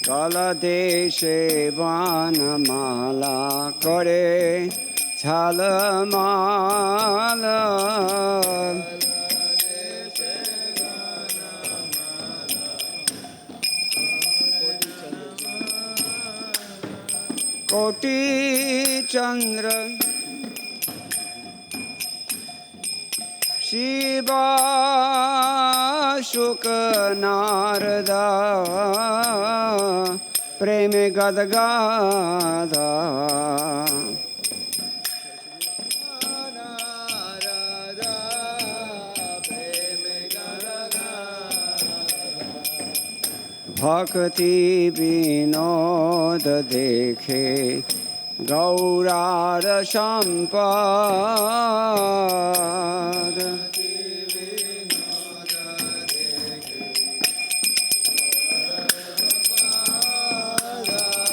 কালদেশে বানমালা করে ঝালমালা কোটি চন্দ্র শিবা শুক নারদা প্রেমে গদগাদা ভক্তি বিনোদ দেখে গৌরার সম্পদ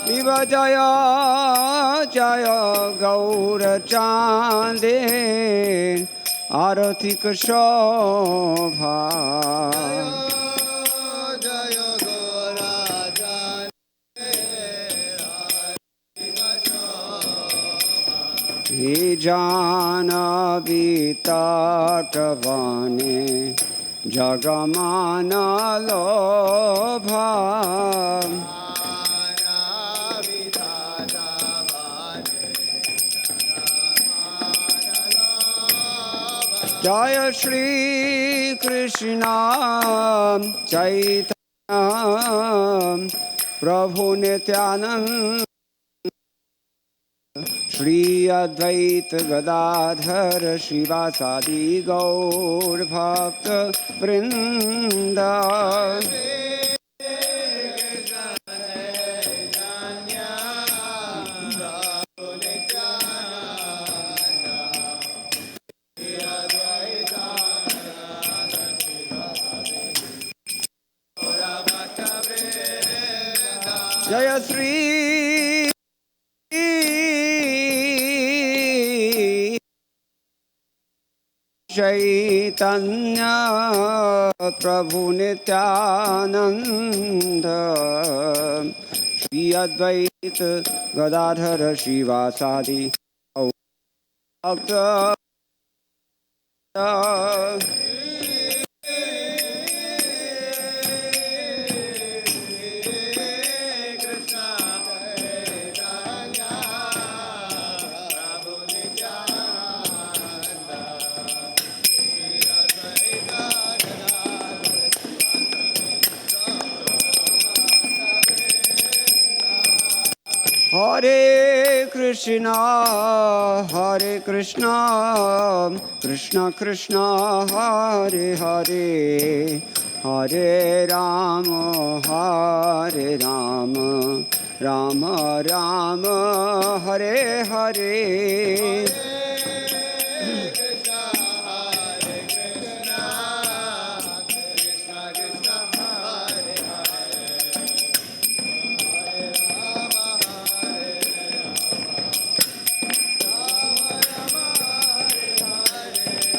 শিব জয় জয় গৌর চাঁদে আরতিক শোভা জানবি তটবনে জগমান লোভা জয় শ্রী কৃষ্ণ চৈতন্য প্রভু নিত্যানন্দ श्री अद्वैत गदाधर श्रीवासादि गौर भक्त वृंद जय श्री चैतन्य प्रभु नित्यानंद श्री अद्वैत गदाधर श्रीवासादि भक्त हरे Krishna Krishna Krishna Hare Hare Hare Ram Ram Ram Hare Hare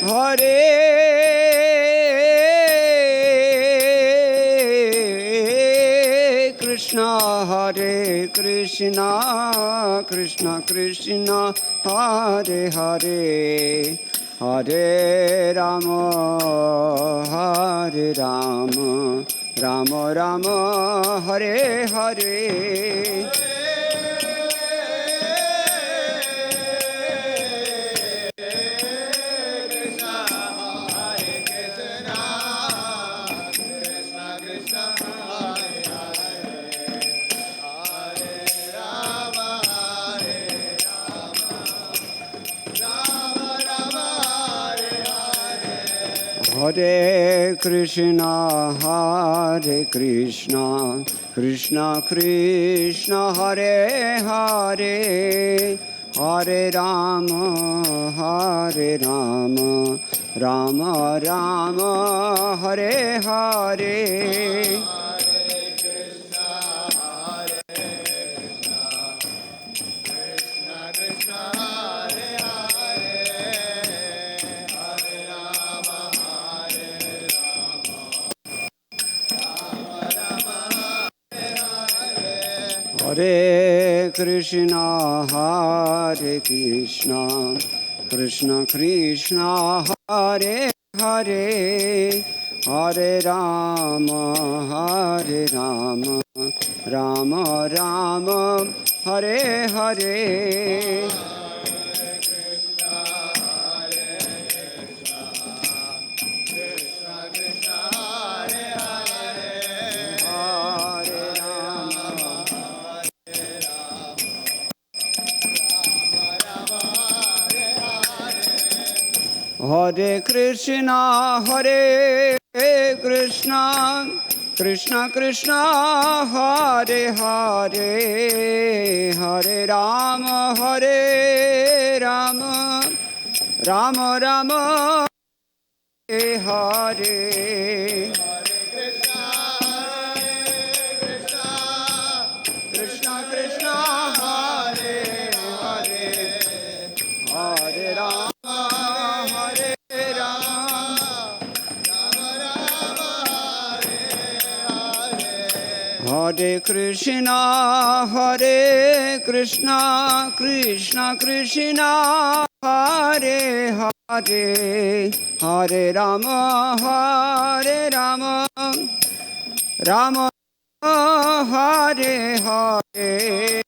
Hare Krishna Krishna Krishna Hare Hare Hare Ram Ram Ram Hare Hare Hare Krishna Krishna Krishna Hare Hare Hare Ram Ram Ram Hare Hare Hare Krishna, Hare Krishna, Krishna Krishna, Hare Hare, Hare Rama, Hare Rama, Rama Rama, Hare Hare. Hare Krishna, Hare Krishna, Krishna Krishna, Hare Hare, Hare Rama, Hare Rama, Rama Rama, Hare Hare. Krishna Krishna, Hare Hare, Hare Rama, Hare Hare Krishna, Hare Krishna, Krishna Krishna, Hare Hare, Hare Rama, Hare Rama, Rama Hare Hare.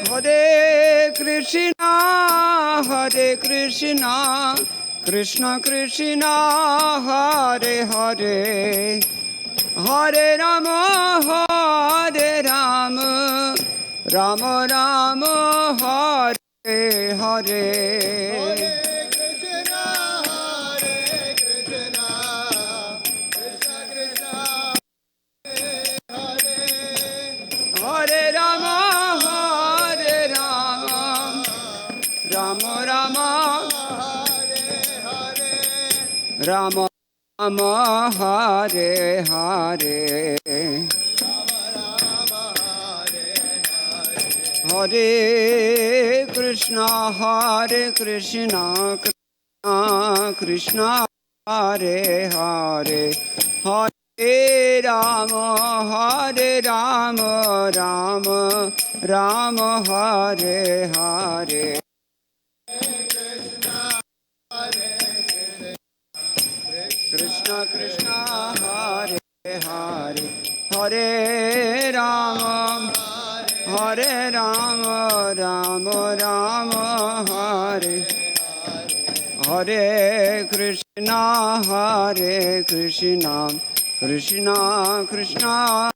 Hare Krishna, Hare Krishna, Krishna Krishna, Hare Hare, Hare Rama, Hare Rama, Rama Rama, Hare Hare. Hare Rama, Hare Rama, Rama Rama, Rama Rama, Hare Hare. Hare Krishna, Hare Krishna, Krishna Krishna, Hare Hare, Hare Rama, Hare Rama, Rama Rama, Hare Hare. Krishna Krishna, Hare Hare, Hare Rama, Hare Rama, Rama Rama, Hare Hare. Krishna, Hare Krishna, Krishna Krishna,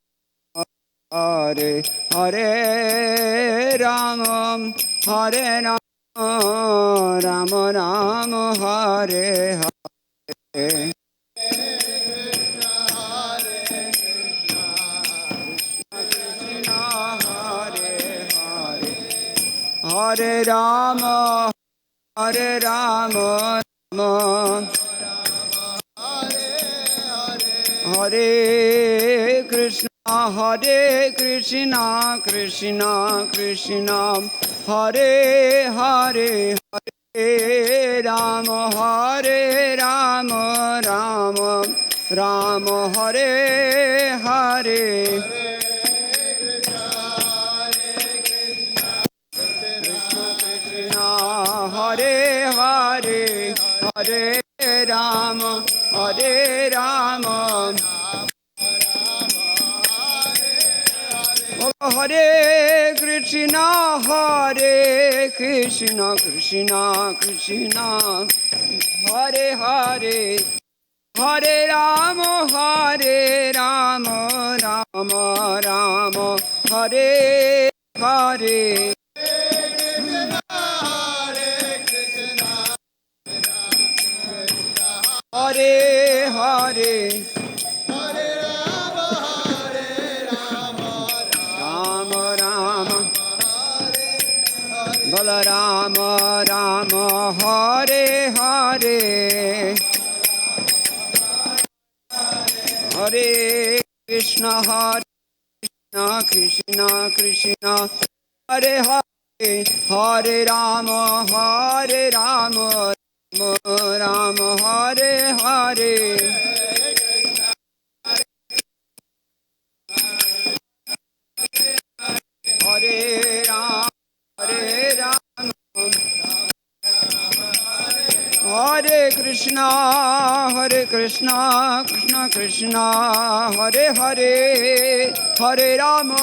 Hare Hare, Rama, Hare Rama, Rama Rama, Hare Hare. Hare Rama, Hare Rama, Rama Hare Krishna, Hare Krishna, Krishna Krishna, Hare Hare, Hare Rama, Hare Rama, Rama Rama, Hare Hare. Hare Hare, Hare Rama, Hare Rama, Hare Krishna, Hare Krishna, Krishna Krishna, Hare Hare, Hare Rama, Hare Rama, Rama Rama, Hare Hare. Hare Hare, Hare Rama, Hare Rama, Rama Rama, Bala Rama Rama, Hare Hare, Hare Krishna, Hare Krishna Krishna Hare Hare Hare Rama Rama Rama Hare Hare Hare Rama Hare Krishna Krishna Krishna Hare Hare Hare Rama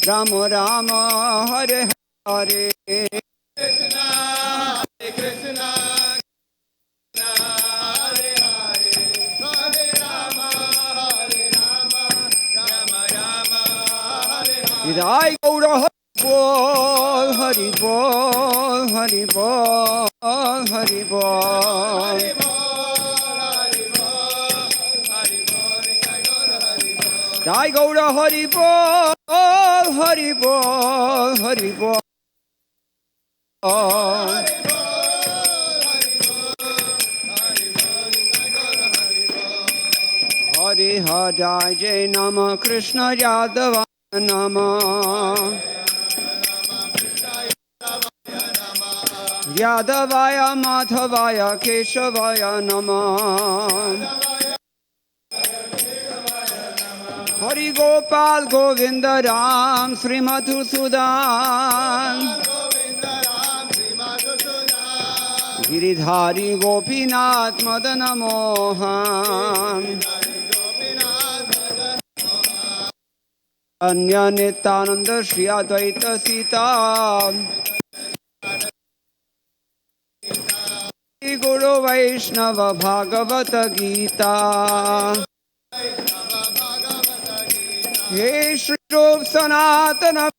Rama Rama Hare Hare Krishna Krishna Hare Hare Hare Rama Rama Rama Hare Hare Jai Gaura Hari Bol Hari Bol Hari Bol Jai Gaura Hari Bol Hari Bol Hari Bol Hari Hari Jai Nama Krishna Yadava Nama Yadavaya Madhavaya Keshavaya Namah Hari Gopal Govinda Ram Sri Madhusudan Giridhari Gopinath Madana Mohan Anya Nityananda Shri Advaita Sita Guru Vaishnava Bhagavata Gita He Shri Rup Sanatana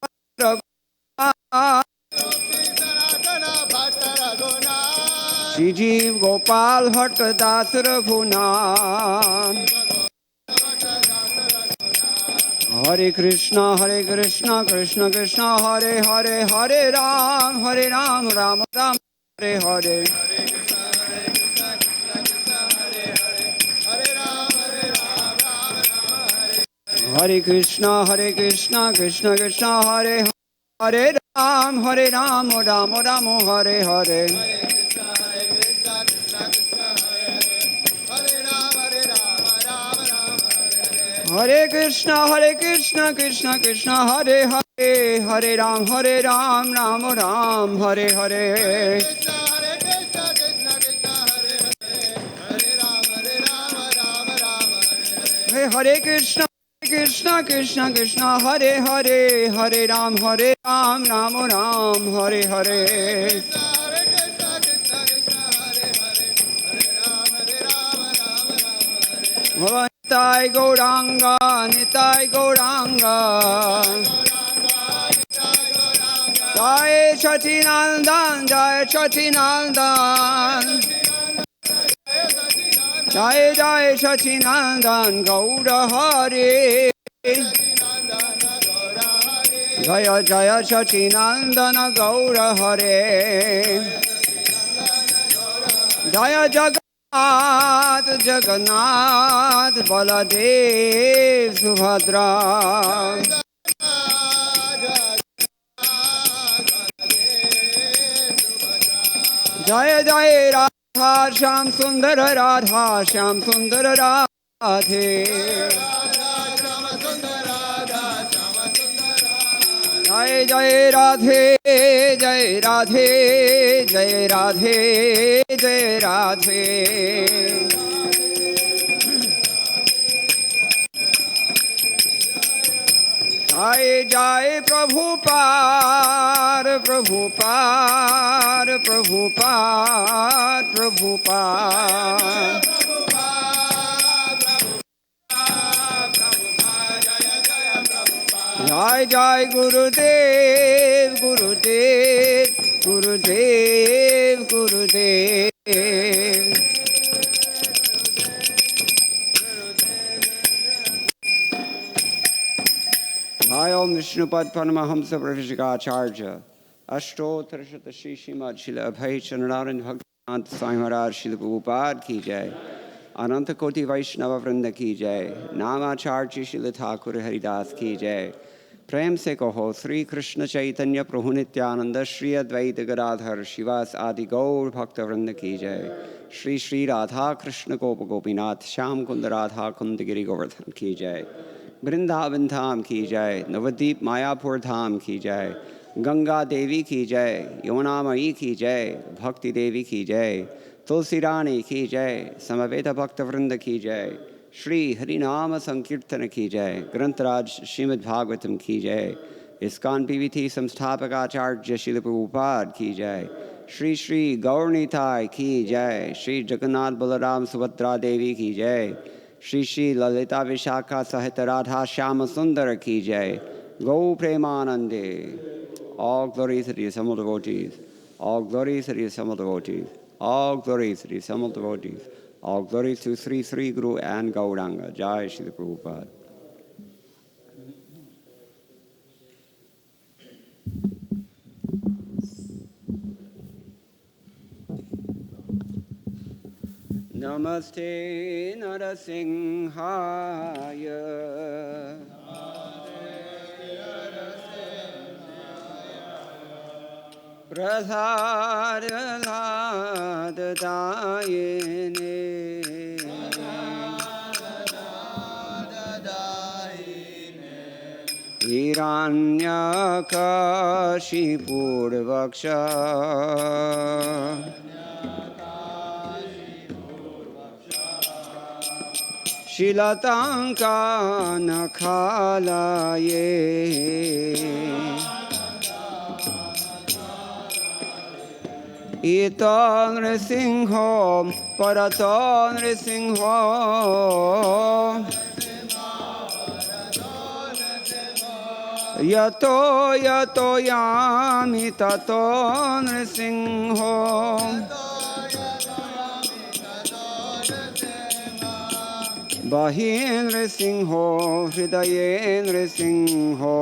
Shri Jeev Gopal Bhatt Das Raghuna Hare Krishna Krishna Krishna Hare Hare Hare Ram Ram Ram Hare Hare Hare Krishna Krishna Krishna Hare Hare Ram Ram Ram Hare Hare Hare Krishna Krishna Krishna Hare Hare Hare Ram Ram Ram Hare Hare Hare Krishna Krishna Krishna Hare Hare Hare Ram Ram Ram Hare Hare Nitai Gauranga Nitai Gauranga Jai Satinandan Jai Satinandan Jai Jai Satinandan Gaura Hare Jaya Jaya Satinandana Gaura Hare Jaya Jagannath Jagannath Baladev Subhadra Jaya Jaya Radha Shyam Sundar Radha Shyam Sundar Radhe Jai Jai Radhe Jai Radhe Jai Radhe Jai Radhe Jai Jai Prabhupada Prabhupada Prabhupada Prabhupada Jai Jai Gurudev Gurudev Gurudev Gurudev Jai Om Vishnupad Paramahamsa Pravishikacharya Ashtottara Shata Shri Srimad Srila Abhay Chanararand Bhaktivinoda Swami Maharaj Srila Prabhupada Ki Jai अनंत कोटि वैष्णव वृंद की जय। नामाचार्य श्रील ठाकुर हरिदास की जय। प्रेम से कहो श्री कृष्ण चैतन्य प्रभु नित्यानंद श्री अद्वैत गदाधर शिवास आदि गौर भक्त वृंद की जय। श्री श्री राधा कृष्ण गोप गोपीनाथ श्याम कुंद राधा कुंद गिरि गोवर्धन की जय। वृंदावन धाम की जय। नवद्वीप मायापुर धाम की जय। गंगा देवी की जय। यमुनामयी की जय। भक्ति देवी की जय। तुलसी रानी की जय। समवेत भक्त वृंद की जय। श्री हरिनाम संकीर्तन की जय। ग्रंथराज श्रीमद् भागवतम की जय। इस्कॉन पीवीथी संस्थापक आचार्य श्रील प्रभुपाद की जय। श्री श्री गौरनीताय की जय। श्री जगन्नाथ बलराम सुभद्रा देवी की जय। श्री श्री ललिता विशाखा सहित राधा श्याम सुंदर की जय। गौ प्रेमानंदे। All glories to the assembled devotees. All glories to the assembled devotees. All glories to the assembled devotees. All glories to Sri Sri Guru and Gauranga. Jai Shri Prabhupada. Namaste Narasimhaya. Prasad-dayine Hiranyakashipurvaksha Shilatanka nakhalaye Ito Nrisingho Parato Nrisingho Yato Yato Yami Tato Nrisingho Bahin Nrisingho Hridaye Nrisingho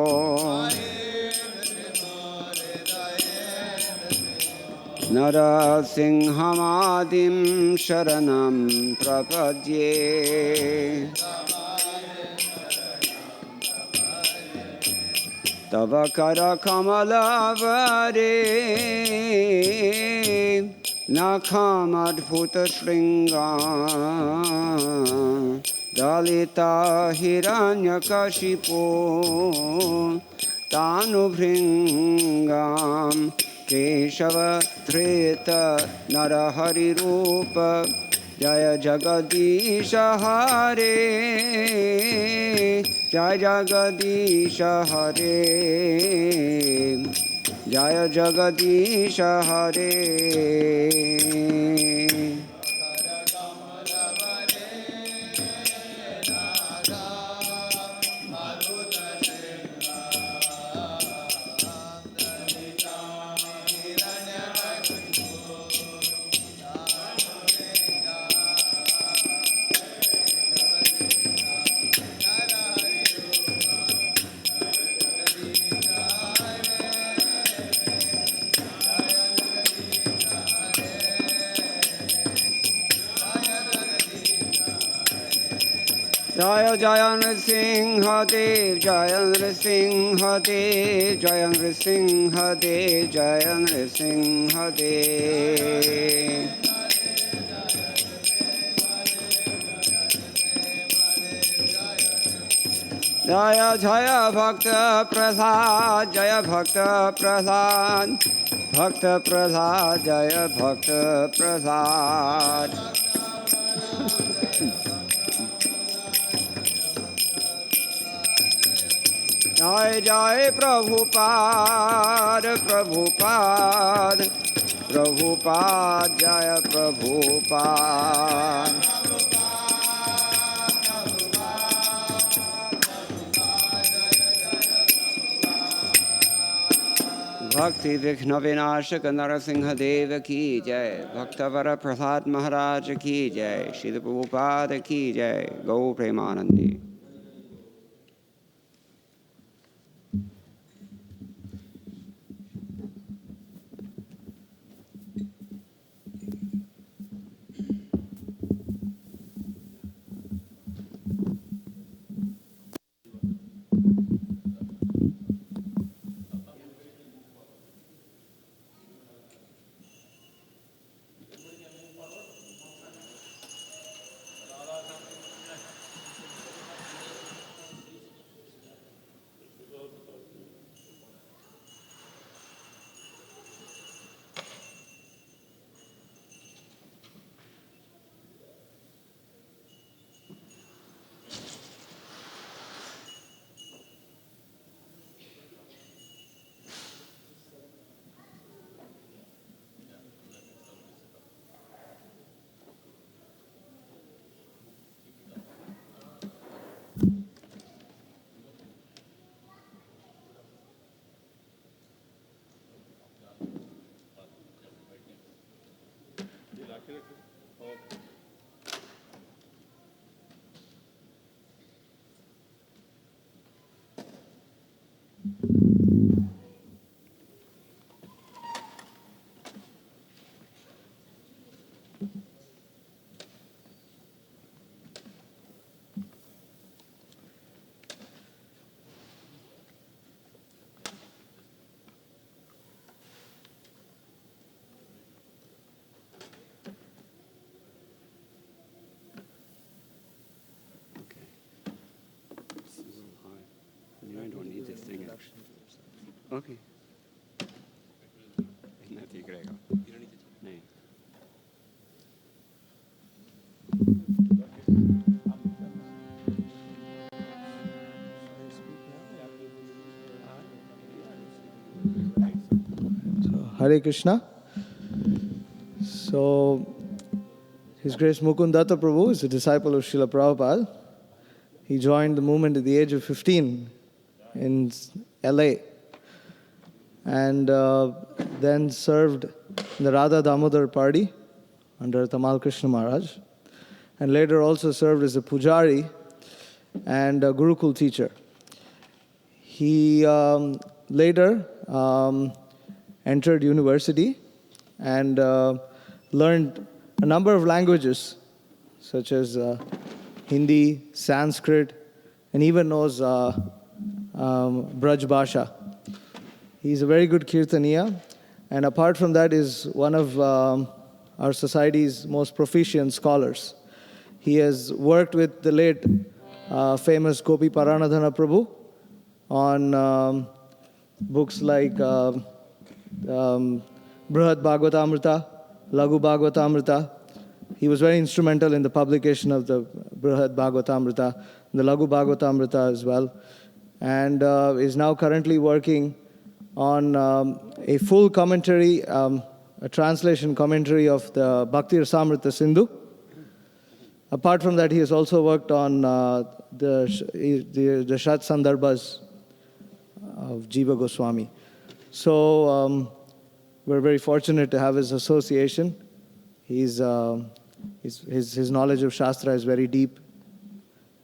Narasinghamadim Sharanam Prapadye Tava Kara Kamalavare Nakhamadbhuta Shringam Dalita Hiranyakashipu Tanubhringam Keshava Treta Narahari Rupa Jaya Jagadisha Hare Jaya Jagadisha Hare Jaya Jagadisha Hare Jaya Jaya Nrsimha Dev Jaya Nrsimha Dev Jaya Nrsimha Dev Jaya Nrsimha Dev Jaya Jaya Bhakta Prasad Jaya Bhakta Prasad Bhakta Prasad Jaya Bhakta Prasad Jai Jai Prabhupada Prabhupada Prabhupada Jaya Prabhupada Bhakti Vighna Vinashaka Narasimha Deva ki jai Bhaktavara Prasad Maharaj ki jai Srila Prabhupada ki jai Gau Premanandi I don't need this thing. Okay. इतना ठीक रहेगा. नहीं. Hare Krishna. So, His Grace Mukunda Prabhu is a disciple of Srila Prabhupada. He joined the movement at the age of 15 in LA and then served in the Radha Damodar party under Tamal Krishna Maharaj, and later also served as a pujari and a Gurukul teacher. He later entered university and learned a number of languages such as Hindi, Sanskrit, and even knows Braj Bhasha. He's a very good Kirtaniya, and apart from that is one of our society's most proficient scholars. He has worked with the late famous Gopi Paranadhana Prabhu on books like Brihad Bhagavatamrita, Laghu Bhagavatamrita. He was very instrumental in the publication of the Brihad Bhagavatamrita, the Laghu Bhagavatamrita as well, and is now currently working on a full commentary, a translation commentary of the Bhakti Rasamrita Sindhu. Apart from that, he has also worked on the Shat Sandarbhas of Jiva Goswami. So we're very fortunate to have his association. His knowledge of Shastra is very deep.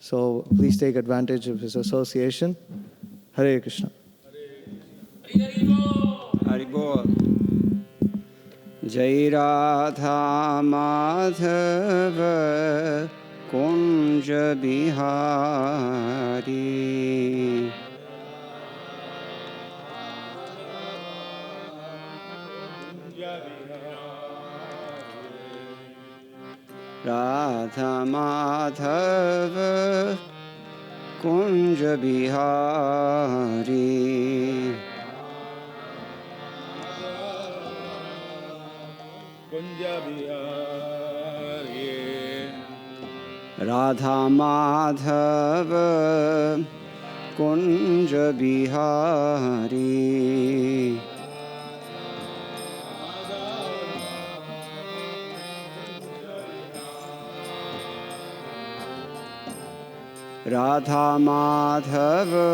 So please take advantage of his association. Hare Krishna. Hari Bol. Jai Radha Madhava Kunja Bihari. Radha Madhava Kunja Bihari. Radha Madhava Kunja Bihari. Radha Madhava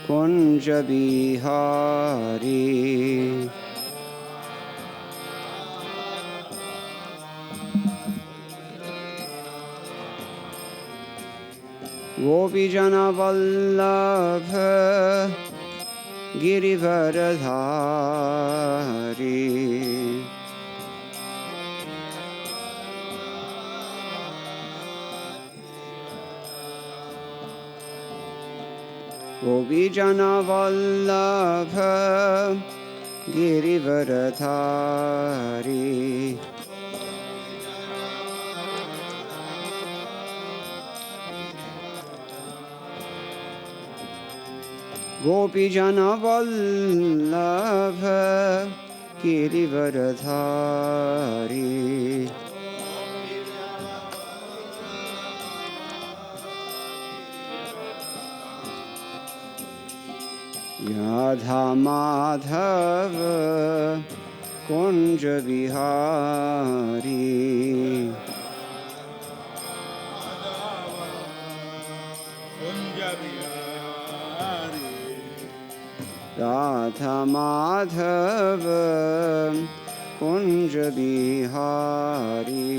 Kunja Bihari. Gopijana Vallabha Girivaradhari. Gopijana Vallabha Girivaradhari. Gopijana Vallabha Girivaradhari. Radha Madhava Kunja Bihari. Radha Madhava Kunj Bihari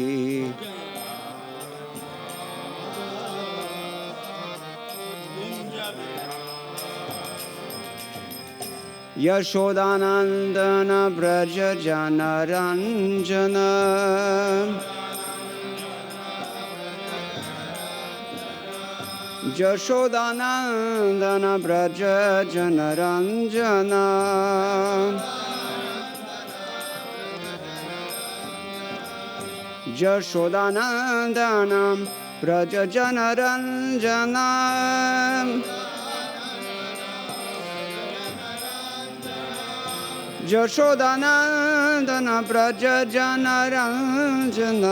Yashodanandan Braj जन रंजन यशोदानंदन ब्रज जन रंजन यशोदानंदन ब्रज जन रंजन यशोदानंदन ब्रज जन रंजन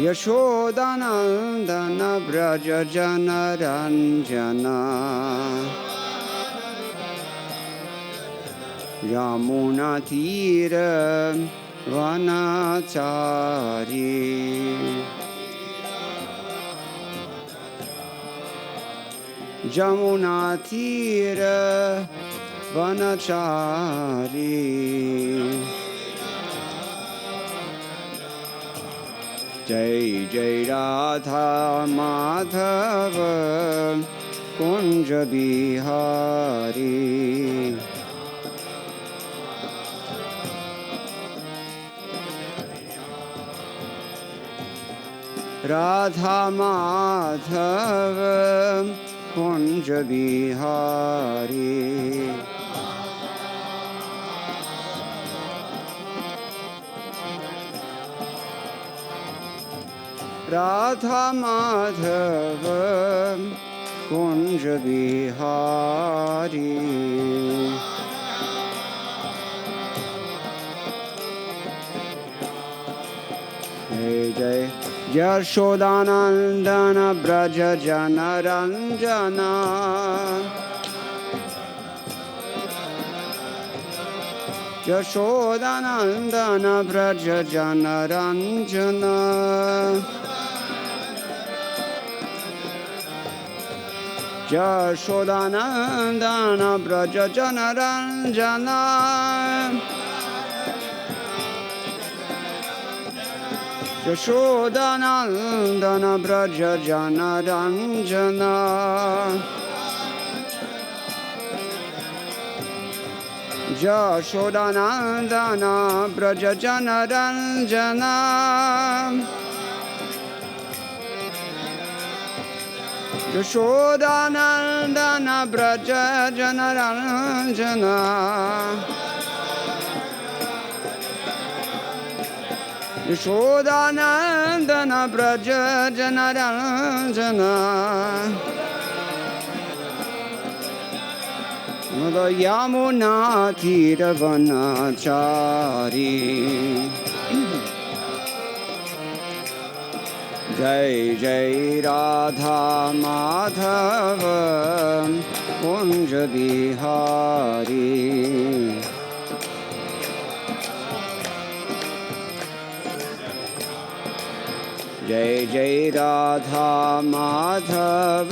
यशोदानंदन ब्रज जन रंजन यमुना तीर वनचारी यमुना तीर वनचारी जय जय राधा माधव कुंज बिहारी राधा माधव कुंज बिहारी राधा माधव कुंज बिहारी जय जय यशोदानंदन ब्रज जन रंजन यशोदानंदन ब्रज जन रंजन यशोदानंदन ब्रज जन रंजन यशोदानंदन ब्रज जन रंजन यशोदानंदन ब्रज जन रंजन यशोदानंदन ब्रज जन रंजन यशोदानंदन ब्रज जन रंजन यमुना तीर वनचारी जय जय राधा माधव कुंज बिहारी जय जय राधा माधव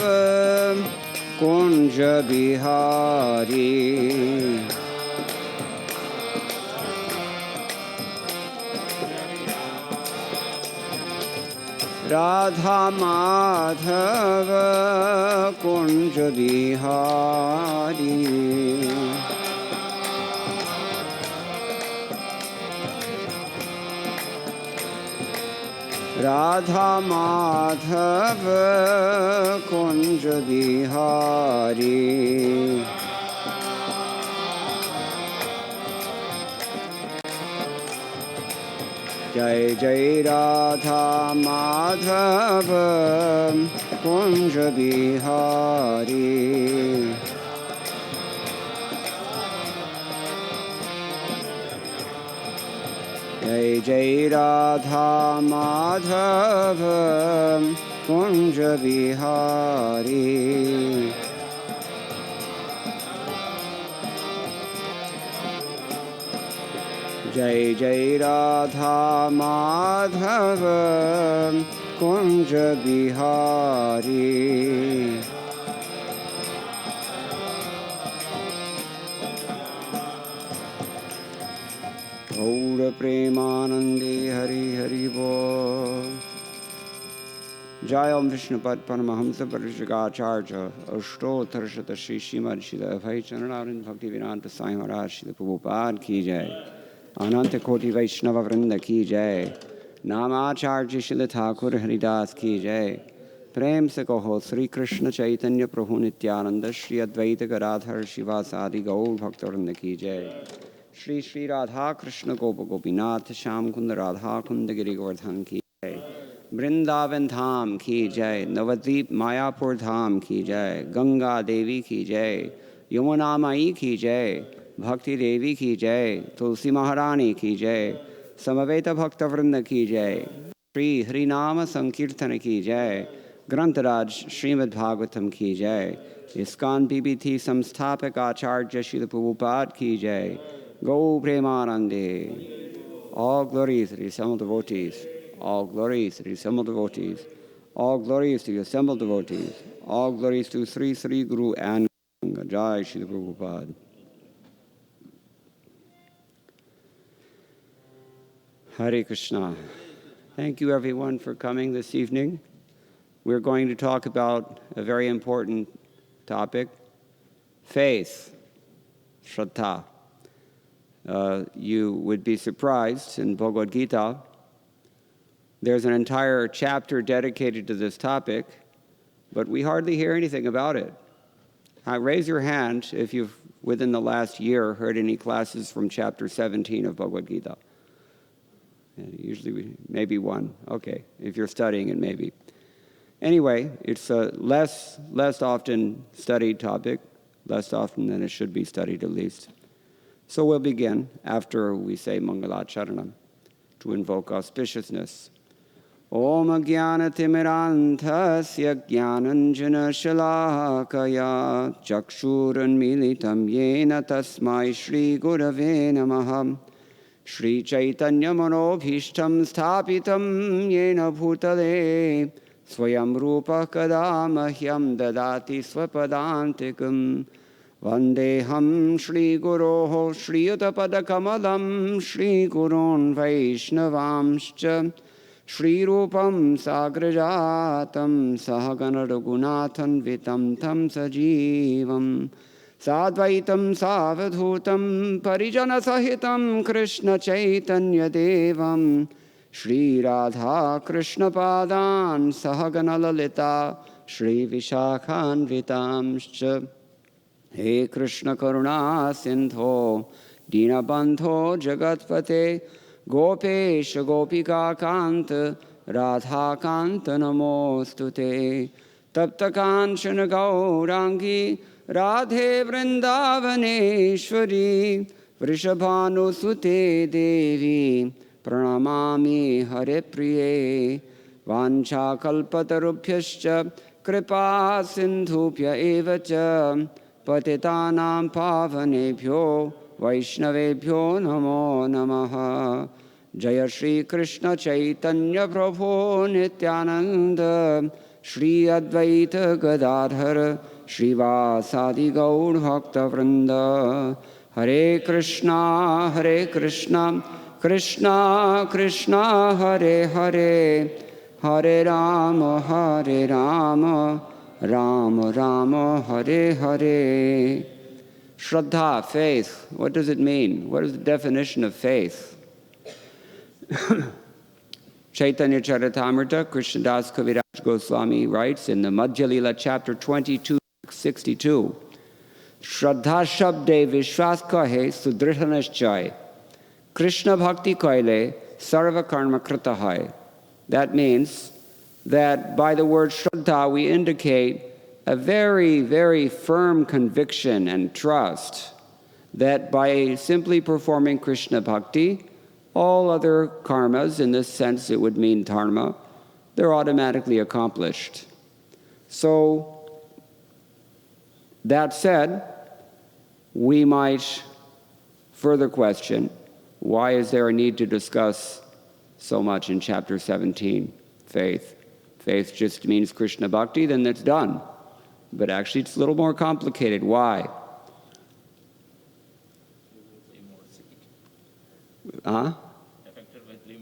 कुंज बिहारी राधा माधव कुंज बिहारी राधा माधव कुंज बिहारी जय जय राधा माधव कुंज बिहारी जय जय राधा माधव कुंज बिहारी जय जय Radha Madhav Kunj Bihari Gaura Premanande Hari Hari Bol. Jai Om Vishnupad Paramahamsa Parishagacharya Ashtotar Shata Shri Shrimad Srila Abhay Chanararind Bhakti Vedanta Sai Maharaj Srila Prabhupada Ki Jai Ananta Koti Vaishnava Vrinda Ki Jai Namacharya Srila Thakur Haridas Ki Jai Prem Se Kaho Sri Krishna Chaitanya Prabhu Nityananda Shri Advaita Gadadhar Shivasadi Gaur Bhakta Vrinda Ki Jai Shri Shri Radha Krishna Gopa Gopinath Sham Kunda Radha Kunda Giri Govardhan Ki Jai Vrindavan धाम की जय नवद्वीप मायापुर धाम की जय गंगा देवी की जय यमुना माई की जय भक्ति देवी की जय तुलसी महारानी की जय समवेत भक्तवृंद की जय श्री हरिनाम संकीर्तन की जय ग्रंथराज श्रीमद् भागवतम की जय इस्कॉन पीपीटी संस्थापक आचार्य श्रील प्रभुपाद की जय गौ प्रेमानंदे all glories to the assembled devotees. All glories to the assembled devotees. All glories to the assembled devotees. All glories to Sri Sri Guru and Ganga. Jai Shri Prabhupada. Hare Krishna. Thank you everyone for coming this evening. We're going to talk about a very important topic, faith, Shraddha. You would be surprised in Bhagavad Gita, there's an entire chapter dedicated to this topic, but we hardly hear anything about it. Raise your hand if you've, within the last year, heard any classes from chapter 17 of Bhagavad Gita. Usually, maybe one. Okay, if you're studying it, maybe. Anyway, it's a less often studied topic, less often than it should be studied at least. So we'll begin after we say Mangalacharanam to invoke auspiciousness. Om Jnanatimirandhasya Jnananjana Shalakaya Chakshurunmilitam Yena Tasmai Shri Gurave Namaha Shri Chaitanya Manobhishtam Sthapitam Yena Bhutale Swayam Rupa Kadamahyam Dadati Swapadantikam Vandeham Shri Guroho Shri Yuttapada Kamalam Shri Gurun Vaishnavamscha Shri Rupam Sagrajatam Sahagana Raghunathan Vitam Tam Sajivam Sadvaitam Savadhutam Parijana Sahitam Krishna Chaitanya Devam Shri Radha Krishna Padan Sahagana Lalita Shri Vishakhan Vitamscha He Krishna Karuna Sindho Dinabandho Jagatpate Gopesh Gopika Kant Radha Kant Namostute Tapta Kanchana Gaurangi Radhe Vrindavaneshwari Vrishabhanu Sute Devi Pranamami Hare Priye Vancha Kalpatarubhyascha Kripa Sindhupya Evacha Patitanam Pavanebhyo Vaishnavebhyo Namo Namaha Jaya Shri Krishna Chaitanya Prabhu Nityananda Shri Advaita Gadadhar Shri Vasadi Gaur Bhakta Vrinda Hare Krishna Krishna Krishna Hare Hare Hare Rama Rama Rama Hare Hare. Shraddha, faith. What does it mean? What is the definition of faith? Chaitanya Charitamrita, Krishnadas Kaviraj Goswami writes in the Madhya Lila chapter 22, 62, Shraddha Shabde Vishwas Kahe Sudrihanashchay Krishna Bhakti Kaile Sarva Karma Kritahai. That means that by the word Shraddha we indicate a very, very firm conviction and trust that by simply performing Krishna Bhakti, all other karmas, in this sense it would mean dharma, they're automatically accomplished. So, that said, we might further question, why is there a need to discuss so much in chapter 17, faith? Faith just means Krishna Bhakti, then it's done. But actually it's a little more complicated. Why?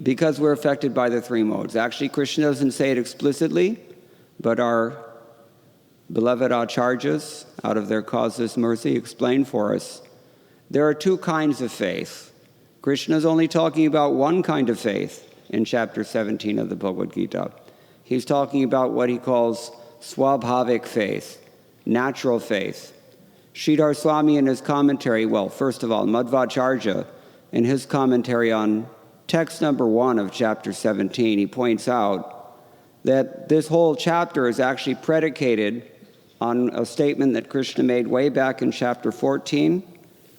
Because we're affected by the three modes. Actually, Krishna doesn't say it explicitly, but our beloved acharyas, out of their causeless mercy, explain for us. There are two kinds of faith. Krishna is only talking about one kind of faith in chapter 17 of the Bhagavad Gita. He's talking about what he calls swabhavik faith, natural faith. Sridhar Swami in his commentary, well, first of all, Madhvacharya, in his commentary on text number 1 of chapter 17, he points out that this whole chapter is actually predicated on a statement that Krishna made way back in chapter 14,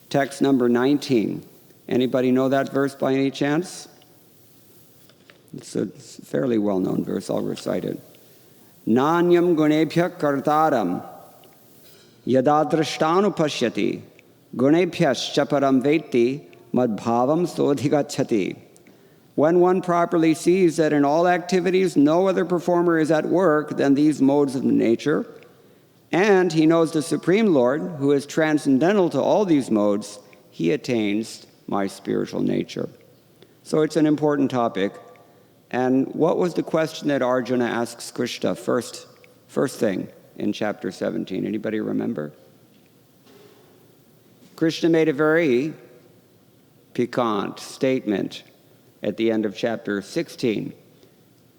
text number 19. Anybody know that verse by any chance? It's a fairly well-known verse. I'll recite it. Nanyam gunebhya kartaram yadadrashtanu pashyati gunebhyascha param veti madbhavam sodhigachati. When one properly sees that in all activities no other performer is at work than these modes of nature, and he knows the Supreme Lord, who is transcendental to all these modes, he attains my spiritual nature. So it's an important topic. And what was the question that Arjuna asks Krishna first thing in chapter 17? Anybody remember? Krishna made a very piquant statement at the end of chapter 16.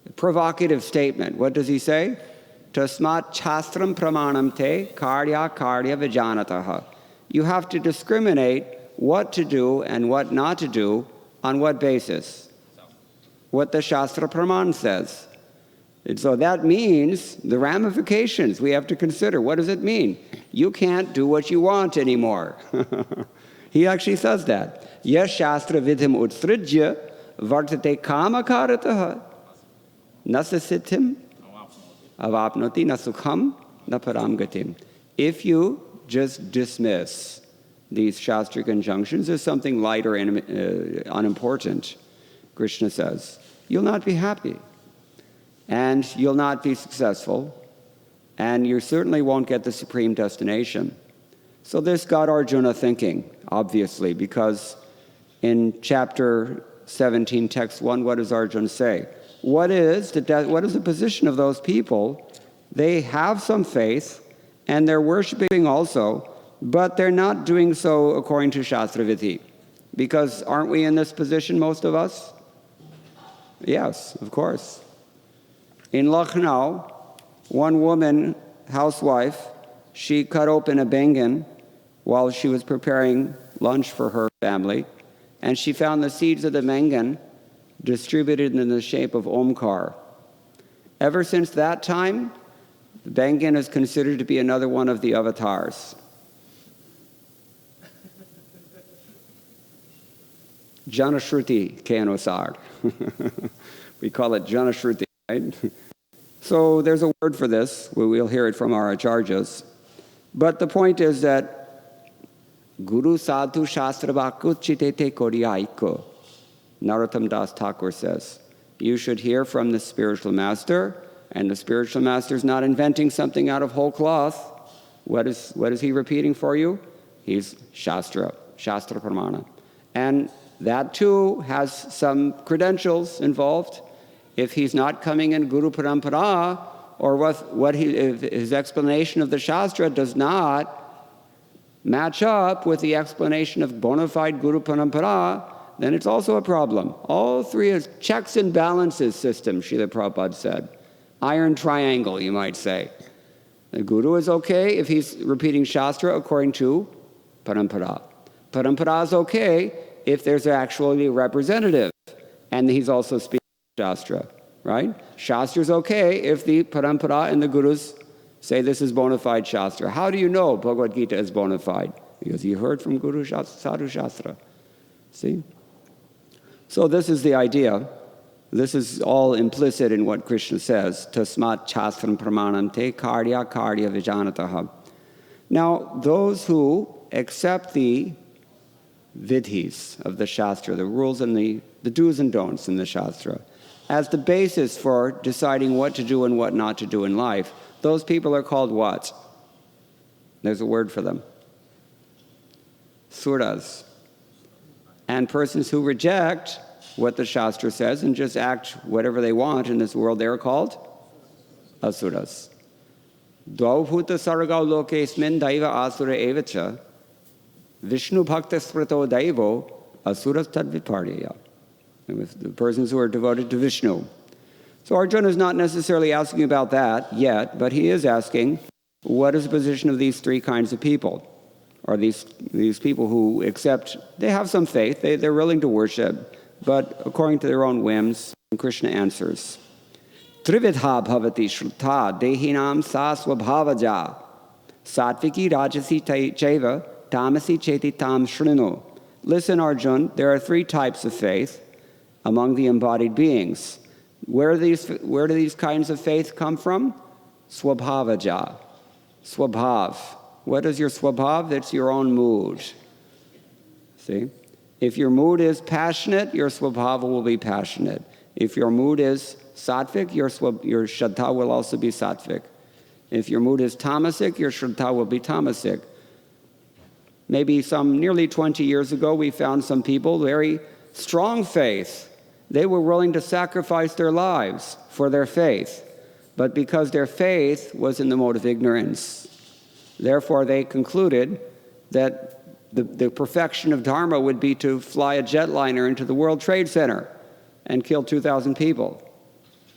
A provocative statement. What does he say? Tasmat chastram pramanam te karya vijanataha. You have to discriminate what to do and what not to do on what basis? What the Shastra Praman says. And so that means the ramifications we have to consider. What does it mean? You can't do what you want anymore. He actually says that. Yes, Shastra vidhim utsrijya vartate kamakarataha nasasitim avapnoti nasukham naparam gatim. If you just dismiss these Shastric injunctions as something light or unimportant, Krishna says, you'll not be happy, and you'll not be successful, and you certainly won't get the supreme destination. So this got Arjuna thinking, obviously, because in chapter 17, text 1, what does Arjuna say? What is the position of those people? They have some faith, and they're worshiping also, but they're not doing so according to Shastra Vidhi. Because aren't we in this position, most of us? Yes, of course. In Lucknow, one woman, housewife, she cut open a bengan while she was preparing lunch for her family, and she found the seeds of the bengan distributed in the shape of Omkar. Ever since that time, the bengan is considered to be another one of the avatars. Janashruti ke anusar. We call it Janashruti, right? So there's a word for this. We'll hear it from our acharyas. But the point is that Guru Sadhu Shastra Bhakut Chitete Kodiyaiko, Narottam Das Thakur says, you should hear from the spiritual master, and the spiritual master is not inventing something out of whole cloth. What is he repeating for you? He's Shastra Pramana. And that too has some credentials involved. If he's not coming in Guru Parampara, or if his explanation of the Shastra does not match up with the explanation of bona fide Guru Parampara, then it's also a problem. All three is checks and balances system, Srila Prabhupada said. Iron triangle, you might say. The Guru is okay if he's repeating Shastra according to Parampara. Parampara is okay if there's actually a representative, and he's also speaking Shastra, right? Shastra is okay if the Parampara and the Gurus say this is bona fide Shastra. How do you know Bhagavad Gita is bona fide? Because you heard from Guru Sadhu Shastra. See? So this is the idea. This is all implicit in what Krishna says. Tasmat chastram pramanam te karya vijanataha. Now, those who accept the vidhis of the Shastra, the rules and the do's and don'ts in the Shastra, as the basis for deciding what to do and what not to do in life, those people are called what? There's a word for them. Suras. And persons who reject what the Shastra says and just act whatever they want in this world, they're called asuras. Dvau bhuta sargau lokesmin daiva asura evacha Vishnu bhakta smrito daivo asuras tadviparya. The persons who are devoted to Vishnu. So Arjuna is not necessarily asking about that yet, but he is asking, what is the position of these three kinds of people? Or these people who accept, they have some faith, they're willing to worship, but according to their own whims. And Krishna answers, Trividha bhavati shruta dehinam sa swabhavaja satviki rajasi chaiva tamasi cheti tam shrinu. Listen, Arjun, there are three types of faith among the embodied beings. Where do these kinds of faith come from? Swabhavaja. Swabhav. What is your swabhav? That's your own mood. See? If your mood is passionate, your swabhava will be passionate. If your mood is sattvic, your shraddha will also be sattvic. If your mood is tamasic, your shraddha will be tamasic. Maybe nearly 20 years ago, we found some people, very strong faith. They were willing to sacrifice their lives for their faith. But because their faith was in the mode of ignorance, therefore they concluded that the perfection of Dharma would be to fly a jetliner into the World Trade Center and kill 2,000 people.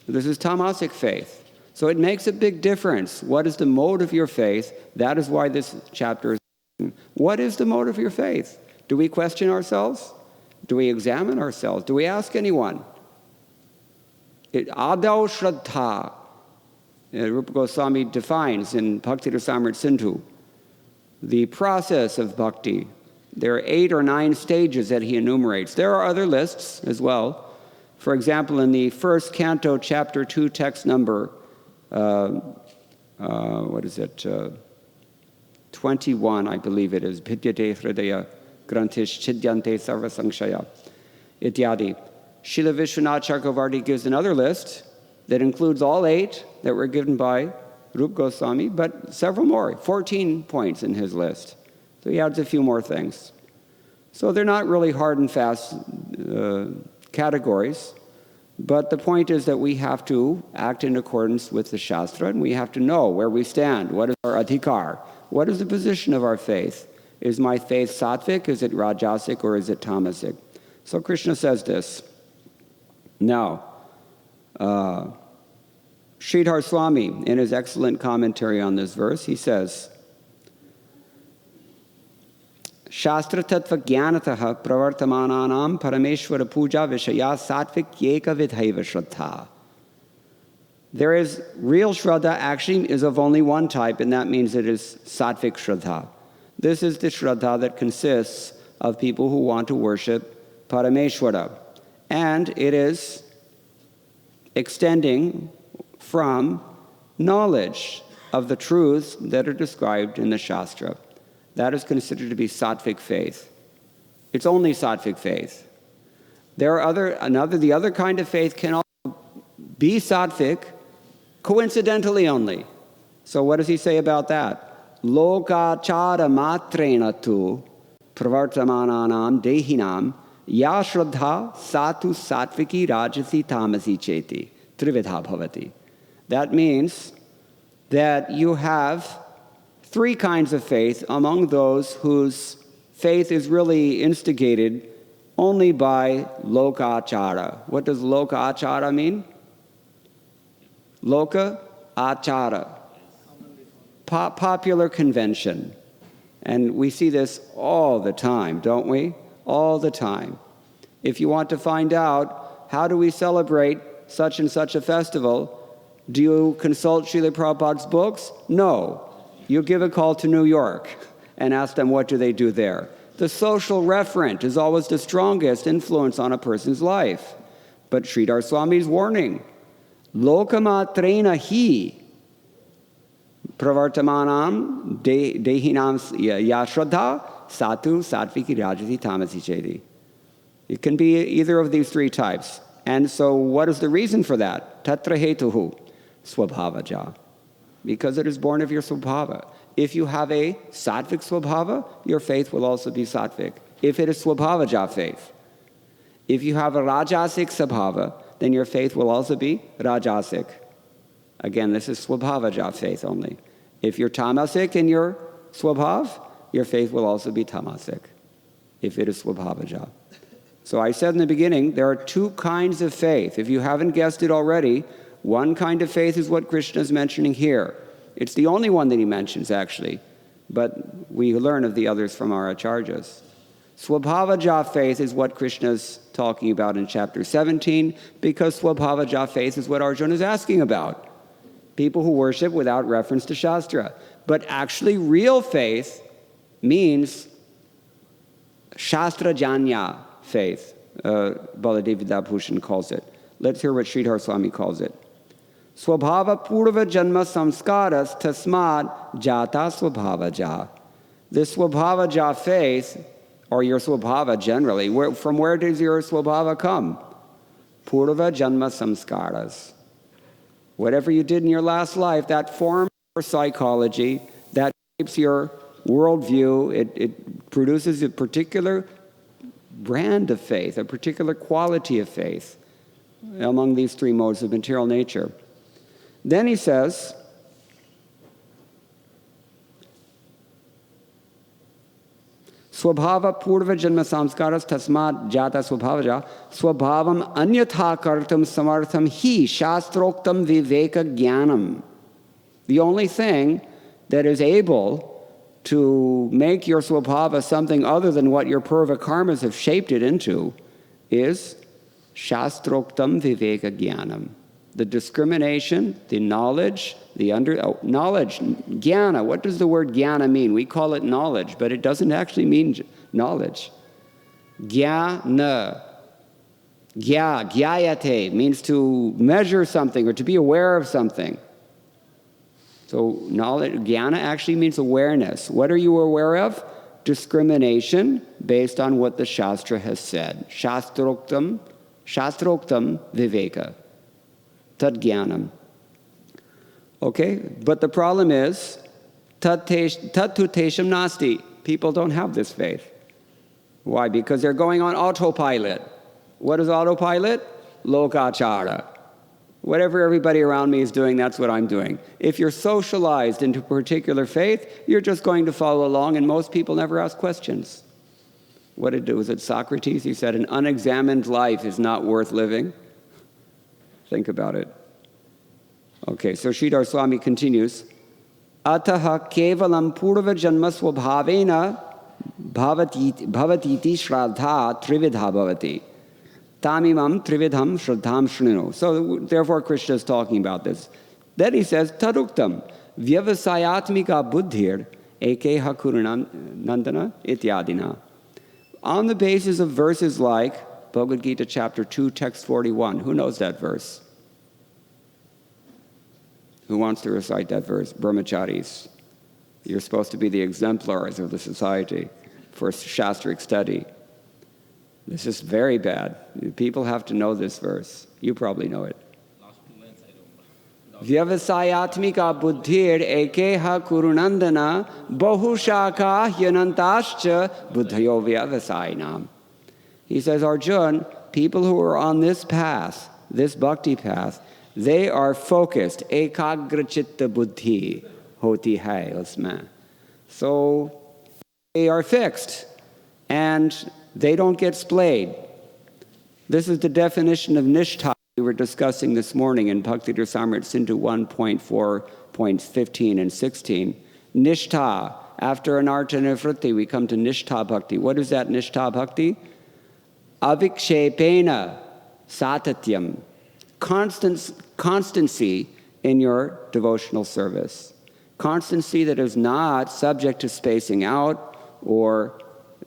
This is tamasic faith. So it makes a big difference. What is the mode of your faith? That is why this chapter is written. What is the mode of your faith? Do we question ourselves? Do we examine ourselves? Do we ask anyone? Adau Shraddha. Rupa Goswami defines in Bhakti Rasamrita Sindhu the process of bhakti. There are 8 or 9 stages that he enumerates. There are other lists as well. For example, in the first canto, chapter 2, text number, 21, I believe it is, Bhidyate Hridaya Grantish Chidyante Sarva Sankshaya, Ityadi. Srila Vishwanath Chakravarti gives another list that includes all 8 that were given by Rupa Goswami, but several more, 14 points in his list. So he adds a few more things. So they're not really hard and fast categories, but the point is that we have to act in accordance with the Shastra, and we have to know where we stand. What is our adhikar? What is the position of our faith? Is my faith sattvic? Is it rajasic? Or is it tamasic? So Krishna says this. Now, Sridhar Swami, in his excellent commentary on this verse, he says, Shastra tattva jnanataha pravartamananam parameshwara puja vishaya sattvic yeka vidhaiva shraddha. There is real shraddha actually is of only one type, and that means it is sattvic shraddha. This is the shraddha that consists of people who want to worship Parameshwara. And it is extending from knowledge of the truths that are described in the Shastra. That is considered to be sattvic faith. It's only sattvic faith. There are the other kind of faith can also be sattvic, coincidentally only. So what does he say about that? Lokachara matrena tu pravartamananam dehinam ya shraddha satu satviki rajasi tamasi cheti trividha bhavati. That means that you have 3 kinds of faith among those whose faith is really instigated only by lokachara. What does lokachara mean? Loka achara. Popular convention. And we see this all the time, don't we? All the time. If you want to find out how do we celebrate such and such a festival, do you consult Srila Prabhupada's books? No. You give a call to New York and ask them what do they do there. The social referent is always the strongest influence on a person's life. But Sridhar Swami's warning, lokamatrena hi pravartamanam dehinam yashraddha satu satviki rajasi tamasi chedi. It can be either of these 3 types. And so what is the reason for that? Tatra hetuhu swabhavaja. Because it is born of your swabhava. If you have a sattvic swabhava, your faith will also be sattvic. if it is Swabhavaja faith. If you have a Rajasic Sabhava, then your faith will also be Rajasic. Again, this is Swabhavaja faith only. If you're Tamasic in your Swabhav, your faith will also be Tamasic, if it is Swabhavaja. So I said in the beginning, there are two kinds of faith. If you haven't guessed it already, one kind of faith is what Krishna is mentioning here. It's the only one that he mentions, actually. But we learn of the others from our acharyas. Swabhavaja faith is what Krishna is talking about in chapter 17, because Swabhavaja faith is what Arjuna is asking about. People who worship without reference to Shastra. But actually, real faith means Shastra Janya faith, Baladev Vidyabhushan calls it. Let's hear what Sridhar Swami calls it. Swabhava Purva Janma Samskaras Tasmad Jata Swabhavaja. This Swabhavaja faith, or your Swabhava generally, from where does your Swabhava come? Purva Janma Samskaras. Whatever you did in your last life, that forms your psychology, that shapes your worldview, it produces a particular brand of faith, a particular quality of faith among these three modes of material nature. Then he says, Swabhava purva janma samskaras tasmad jata swabhavaja swabhavam anyatha kartam samartham hi shastroktam viveka jnanam. The only thing that is able to make your swabhava something other than what your purva karmas have shaped it into is shastroktam viveka jnanam. The discrimination, the knowledge, knowledge, jnana. What does the word jnana mean? We call it knowledge, but it doesn't actually mean knowledge. Jnana, jyayate means to measure something or to be aware of something. So knowledge, jnana actually means awareness. What are you aware of? Discrimination based on what the Shastra has said. Shastroktam viveka. Tad jnanam. Okay, but the problem is, tat tu tesham nasti. People don't have this faith. Why? Because they're going on autopilot. What is autopilot? Lokachara. Whatever everybody around me is doing, that's what I'm doing. If you're socialized into a particular faith, you're just going to follow along, and most people never ask questions. What was it Socrates? He said, an unexamined life is not worth living. Think about it. Okay, so Sridhar Swami continues. Ataha kevalam purva janma swabhavena bhavatiti shraddha trividha bhavati. Tamimam trividham shraddham shrinu. So therefore Krishna is talking about this. Then he says, taduktam vyavasayatmika buddhir ekeha kurunandana ityadina. On the basis of verses like Bhagavad Gita chapter 2, text 41. Who knows that verse? Who wants to recite that verse? Brahmacharis. You're supposed to be the exemplars of the society for shastric study. This is very bad. People have to know this verse. You probably know it. Vyavasayatmika buddhir ekeha kurunandana bahushaka hyanantascha buddhayo vyavasayanam. He says, Arjun, people who are on this path, this bhakti path, they are focused. Ekagrachitta buddhi hoti hai usma. So they are fixed, and they don't get splayed. This is the definition of nishtha we were discussing this morning in Bhakti Rasamrita Sindhu 1.4.15 and 16. Nishtha. After anartha nivritti, we come to nishtha bhakti. What is that nishtha bhakti? Avikshepena satatyam. Constancy in your devotional service. Constancy that is not subject to spacing out or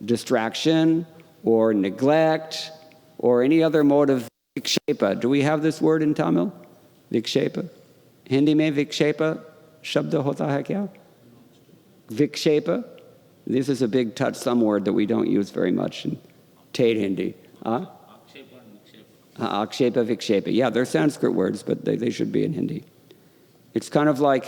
distraction or neglect or any other mode of vikshepa. Do we have this word in Tamil? Vikshepa. Hindi mein vikshepa shabda hota hai kya? Vikshepa. This is a big touch-some word that we don't use very much in Tate Hindi. Akshepa, vikshepa. Yeah, they're Sanskrit words, but they should be in Hindi. It's kind of like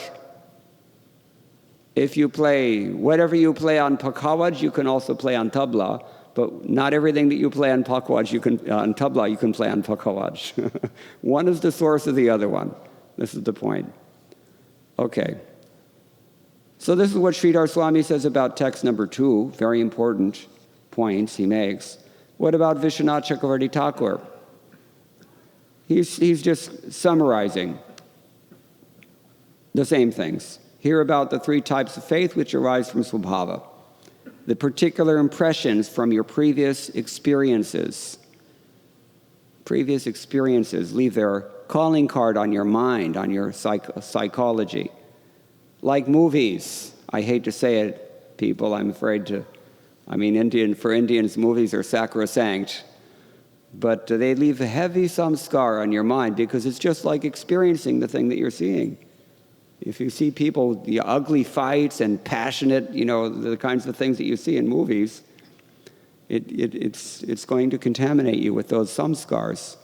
If you play, whatever you play on pakawaj, you can also play on tabla, but not everything that you play on pakawaj, on tabla, you can play on pakawaj. One is the source of the other one. This is the point. Okay. So this is what Sridhar Swami says about text number 2, very important points he makes. What about Vishwanath Chakravarti Thakur? He's just summarizing the same things. Here about the 3 types of faith which arise from Swabhava. The particular impressions from your previous experiences. Previous experiences leave their calling card on your mind, on your psychology. Like movies. I hate to say it, people, I'm afraid to. For Indians, movies are sacrosanct. But they leave a heavy samskar on your mind because it's just like experiencing the thing that you're seeing. If you see people, the ugly fights and passionate, the kinds of things that you see in movies, it's going to contaminate you with those samskars.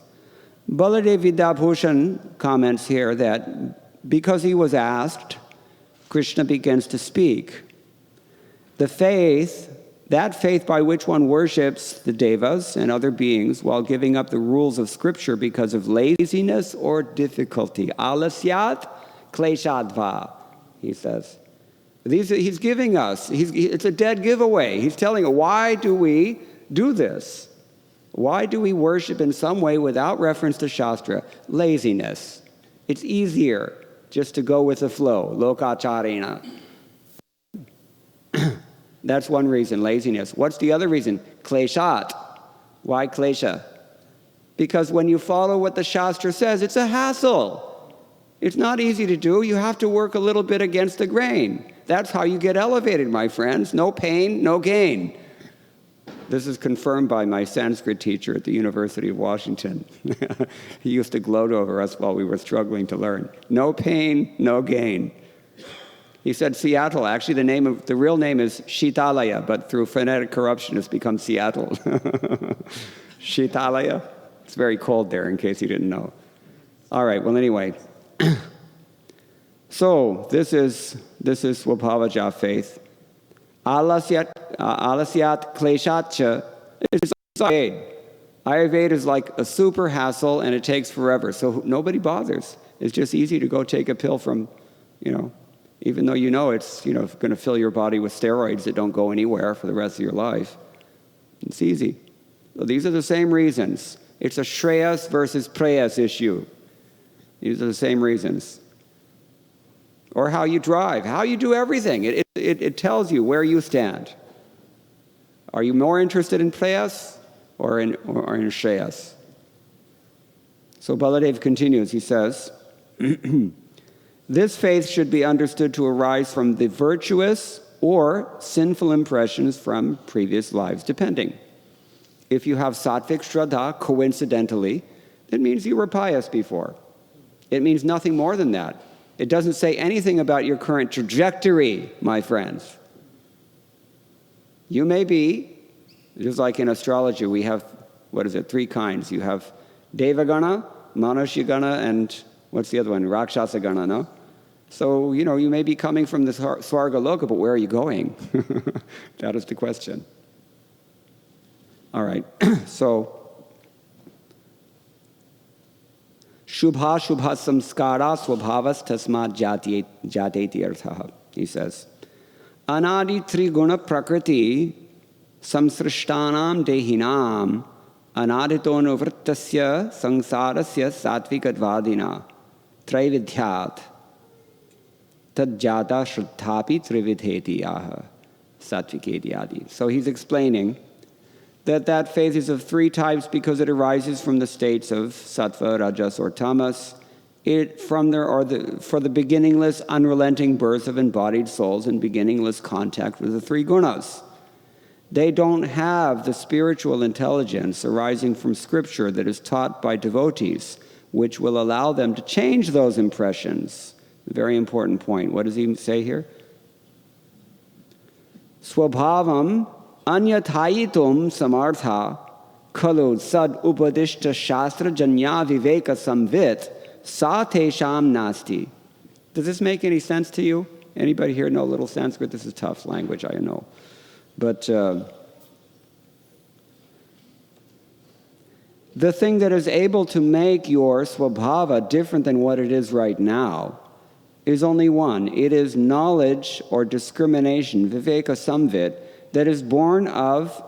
Baladev Vidyabhushan comments here that because he was asked, Krishna begins to speak. That faith by which one worships the devas and other beings while giving up the rules of Scripture because of laziness or difficulty. Alasyat kleshadva, he says. He's giving us, it's a dead giveaway. He's telling us, why do we do this? Why do we worship in some way without reference to Shastra? Laziness. It's easier just to go with the flow. Lokacharena. That's one reason, laziness. What's the other reason? Kleshat. Why klesha? Because when you follow what the Shastra says, it's a hassle. It's not easy to do. You have to work a little bit against the grain. That's how you get elevated, my friends. No pain, no gain. This is confirmed by my Sanskrit teacher at the University of Washington. He used to gloat over us while we were struggling to learn. No pain, no gain. He said Seattle. Actually, the real name is Shitalaya, but through phonetic corruption, it's become Seattle. Shitalaya. It's very cold there, in case you didn't know. All right. Well, anyway. So this is Swabhavaja faith. Alasyat kleshatcha is Ayurveda. Ayurveda is like a super hassle, and it takes forever. So nobody bothers. It's just easy to go take a pill from, even though it's going to fill your body with steroids that don't go anywhere for the rest of your life. It's easy. So these are the same reasons. It's a Shreyas versus Preyas issue. These are the same reasons. Or how you drive, how you do everything. It tells you where you stand. Are you more interested in Preyas or in Shreyas? So Baladev continues, he says, this faith should be understood to arise from the virtuous or sinful impressions from previous lives, depending. If you have sattvic shraddha, coincidentally, it means you were pious before. It means nothing more than that. It doesn't say anything about your current trajectory, my friends. You may be, just like in astrology, we have, 3 kinds. You have Devagana, Manushya-gana, and what's the other one? Rakshasa-gana, no? So, you may be coming from this Swarga Loka, but where are you going? That is the question. All right, so, Shubha Shubha Samskara Swabhavas Tasmat Jateti Arthaha, he says. Anadi Triguna Prakriti Samsrishtanam Dehinam Anadito Nuvrittasya Sangsarasya Satvikadvadina Traividhyat Tadjata Shruddhapi Trividheti Aha Satviketi Adi. So he's explaining that faith is of 3 types because it arises from the states of sattva, rajas, or tamas. For the beginningless, unrelenting birth of embodied souls and beginningless contact with the 3 gunas. They don't have the spiritual intelligence arising from Scripture that is taught by devotees, which will allow them to change those impressions. A very important point. What does he say here? Swabhavam Anyathayitum samartha khalu sad upadishta shastra janya viveka samvit sa tesham nasti. Does this make any sense to you? Anybody here know a little Sanskrit? This is tough language, I know. But the thing that is able to make your swabhava different than what it is right now is only one. It is knowledge or discrimination, viveka samvit, that is born of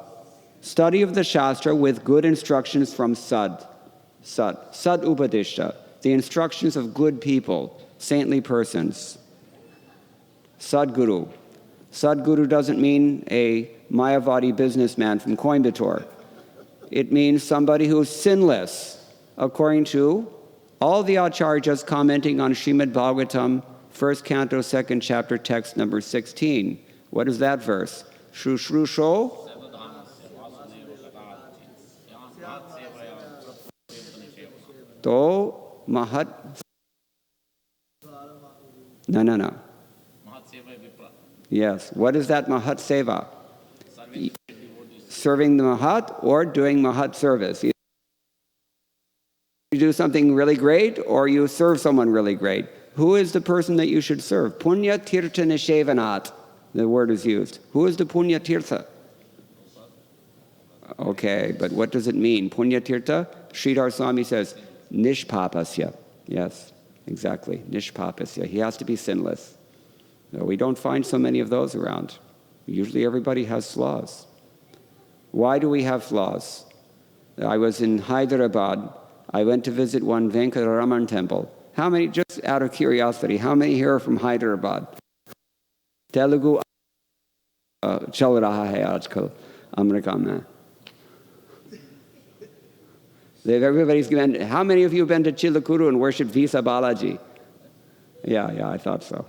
study of the Shastra with good instructions from Sad Upadishta, the instructions of good people, saintly persons. Sadguru. Sadguru doesn't mean a Mayavadi businessman from Coimbatore. It means somebody who's sinless, according to all the acharyas commenting on Srimad Bhagavatam, 1st canto, 2nd chapter, text number 16. What is that verse? Shushrusho? To Mahat. No. Yes. What is that Mahat Seva? Serving the Mahat or doing Mahat service. You do something really great or you serve someone really great. Who is the person that you should serve? Punya Tirtha Nishevanat, the word is used. Who is the Punya Tirtha? Okay, but what does it mean? Punya Tirtha? Sridhar Swami says, Nishpapasya. Yes, exactly. Nishpapasya. He has to be sinless. No, we don't find so many of those around. Usually everybody has flaws. Why do we have flaws? I was in Hyderabad. I went to visit one Venkataraman temple. How many, just out of curiosity, how many here are from Hyderabad? Telugu chal raha hai aajkal America mein. Everybody's been, how many of you have been to Chilakuru and worshipped Visa Balaji? Yeah, I thought so.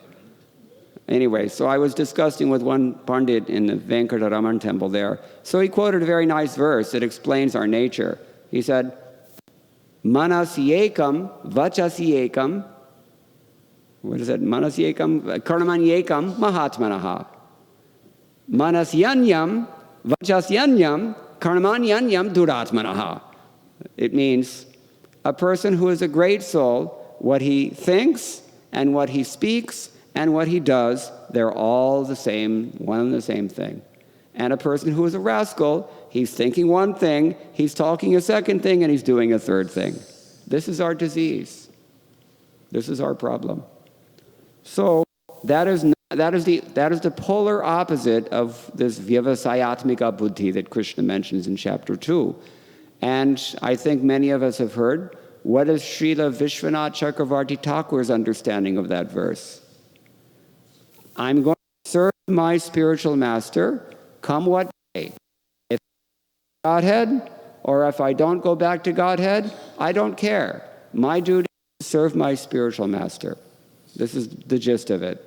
Anyway, so I was discussing with one Pandit in the Venkataraman temple there. So he quoted a very nice verse that explains our nature. He said, Manasyekam, vachasyekam, what is that? Manasyekam, karmanyekam, mahatmanaha. Manasyanyam, vachasyanyam, karmanyanyam, duratmanaha. It means a person who is a great soul, what he thinks and what he speaks and what he does, they're all the same, one and the same thing. And a person who is a rascal, he's thinking one thing, he's talking a second thing, and he's doing a third thing. This is our disease. This is our problem. So that is the polar opposite of this vyavasayatmika buddhi that Krishna mentions in chapter 2. And I think many of us have heard, what is Srila Vishwanath Chakravarti Thakur's understanding of that verse? I'm going to serve my spiritual master, come what may. If Godhead, or if I don't go back to Godhead, I don't care. My duty is to serve my spiritual master. This is the gist of it.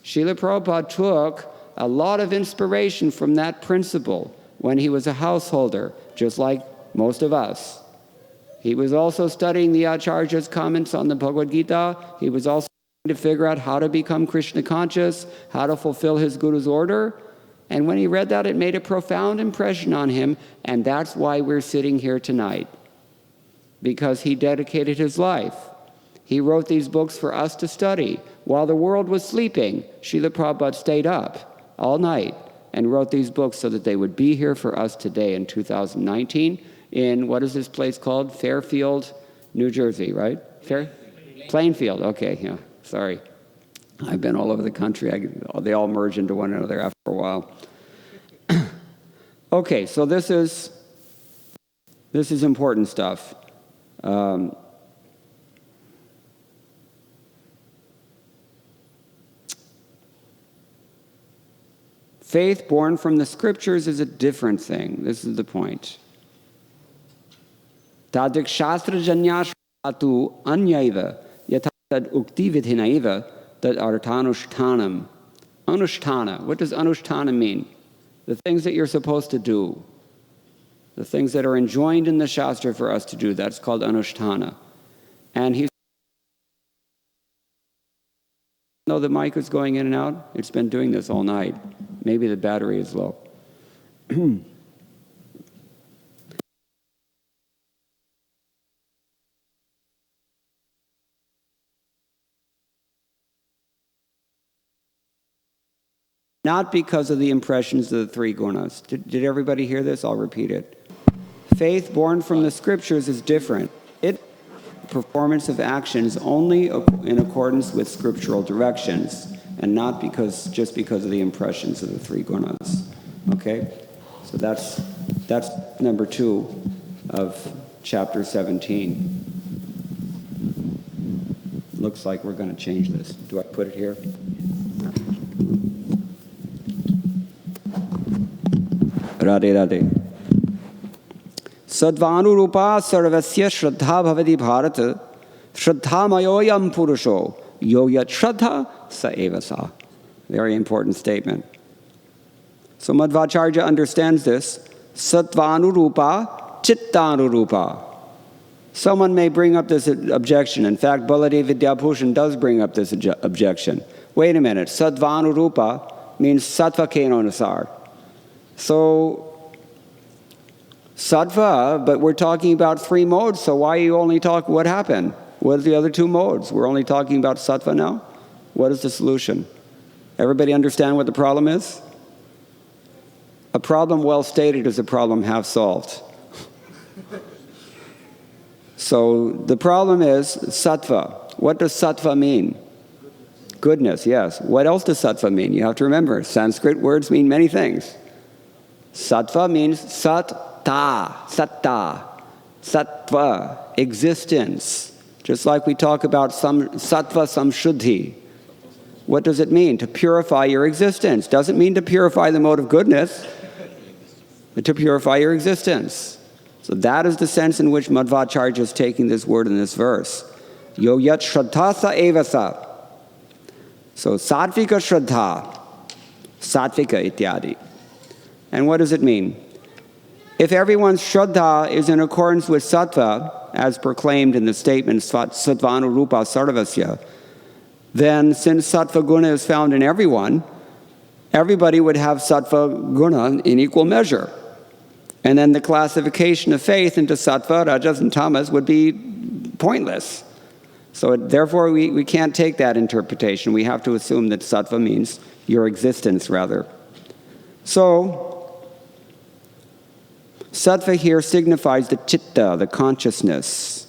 Srila Prabhupada took a lot of inspiration from that principle when he was a householder, just like most of us. He was also studying the Acharya's comments on the Bhagavad Gita. He was also trying to figure out how to become Krishna conscious, how to fulfill his Guru's order. And when he read that, it made a profound impression on him, and that's why we're sitting here tonight. Because he dedicated his life. He wrote these books for us to study. While the world was sleeping, Srila Prabhupada stayed up all night and wrote these books so that they would be here for us today in 2019 in, what is this place called? Fairfield, New Jersey, right? Plainfield, okay, yeah, sorry. I've been all over the country. They all merge into one another after a while. Okay, so this is important stuff. Faith born from the scriptures is a different thing. This is the point. Tadik shastra janyashvatu anyaiva yatha tad ukti vidhinaiva tad arthanushtanam. Anushtana. What does anushtana mean? The things that you're supposed to do. The things that are enjoined in the Shastra for us to do. That's called anushtana. And he's... No, the mic is going in and out. It's been doing this all night. Maybe the battery is low. not because of the impressions of the three gunas. Did everybody hear this? I'll repeat it. Faith born from the scriptures is different. It performance of actions only in accordance with scriptural directions, and not just because of the impressions of the three gunas. Okay? So that's number 2 of chapter 17. Looks like we're going to change this. Do I put it here? Radhe Radhe. Sadvanurupa sarvasya shraddha bhavati bharata shraddha mayoyam purusho yoyat shraddha sa eva sa. Very important statement. So Madhvacharya understands this. Sattvanurupa chittanurupa. Someone may bring up this objection. In fact, Baladev Vidyabhushan does bring up this objection. Wait a minute. Sattvanurupa means sattva kenonasar. So sattva, but we're talking about 3 modes, so why you only talk what happened? What are the other 2 modes? We're only talking about sattva now? What is the solution? Everybody understand what the problem is? A problem well stated is a problem half solved. So the problem is sattva. What does sattva mean? Goodness, yes. What else does sattva mean? You have to remember, Sanskrit words mean many things. Sattva means satta, sattva, existence. Just like we talk about sattva samshuddhi. What does it mean? To purify your existence. Doesn't mean to purify the mode of goodness, but to purify your existence. So that is the sense in which Madhvacharya is taking this word in this verse. Yo yat shraddhasa evasa. So sattvika shraddha, sattvika ityadi. And what does it mean? If everyone's shraddha is in accordance with sattva, as proclaimed in the statement sattvanu rupa sarvasya, then since sattva guna is found in everyone, everybody would have sattva guna in equal measure. And then the classification of faith into sattva, rajas, and tamas would be pointless. So therefore we can't take that interpretation. We have to assume that sattva means your existence, rather. So sattva here signifies the chitta, the consciousness.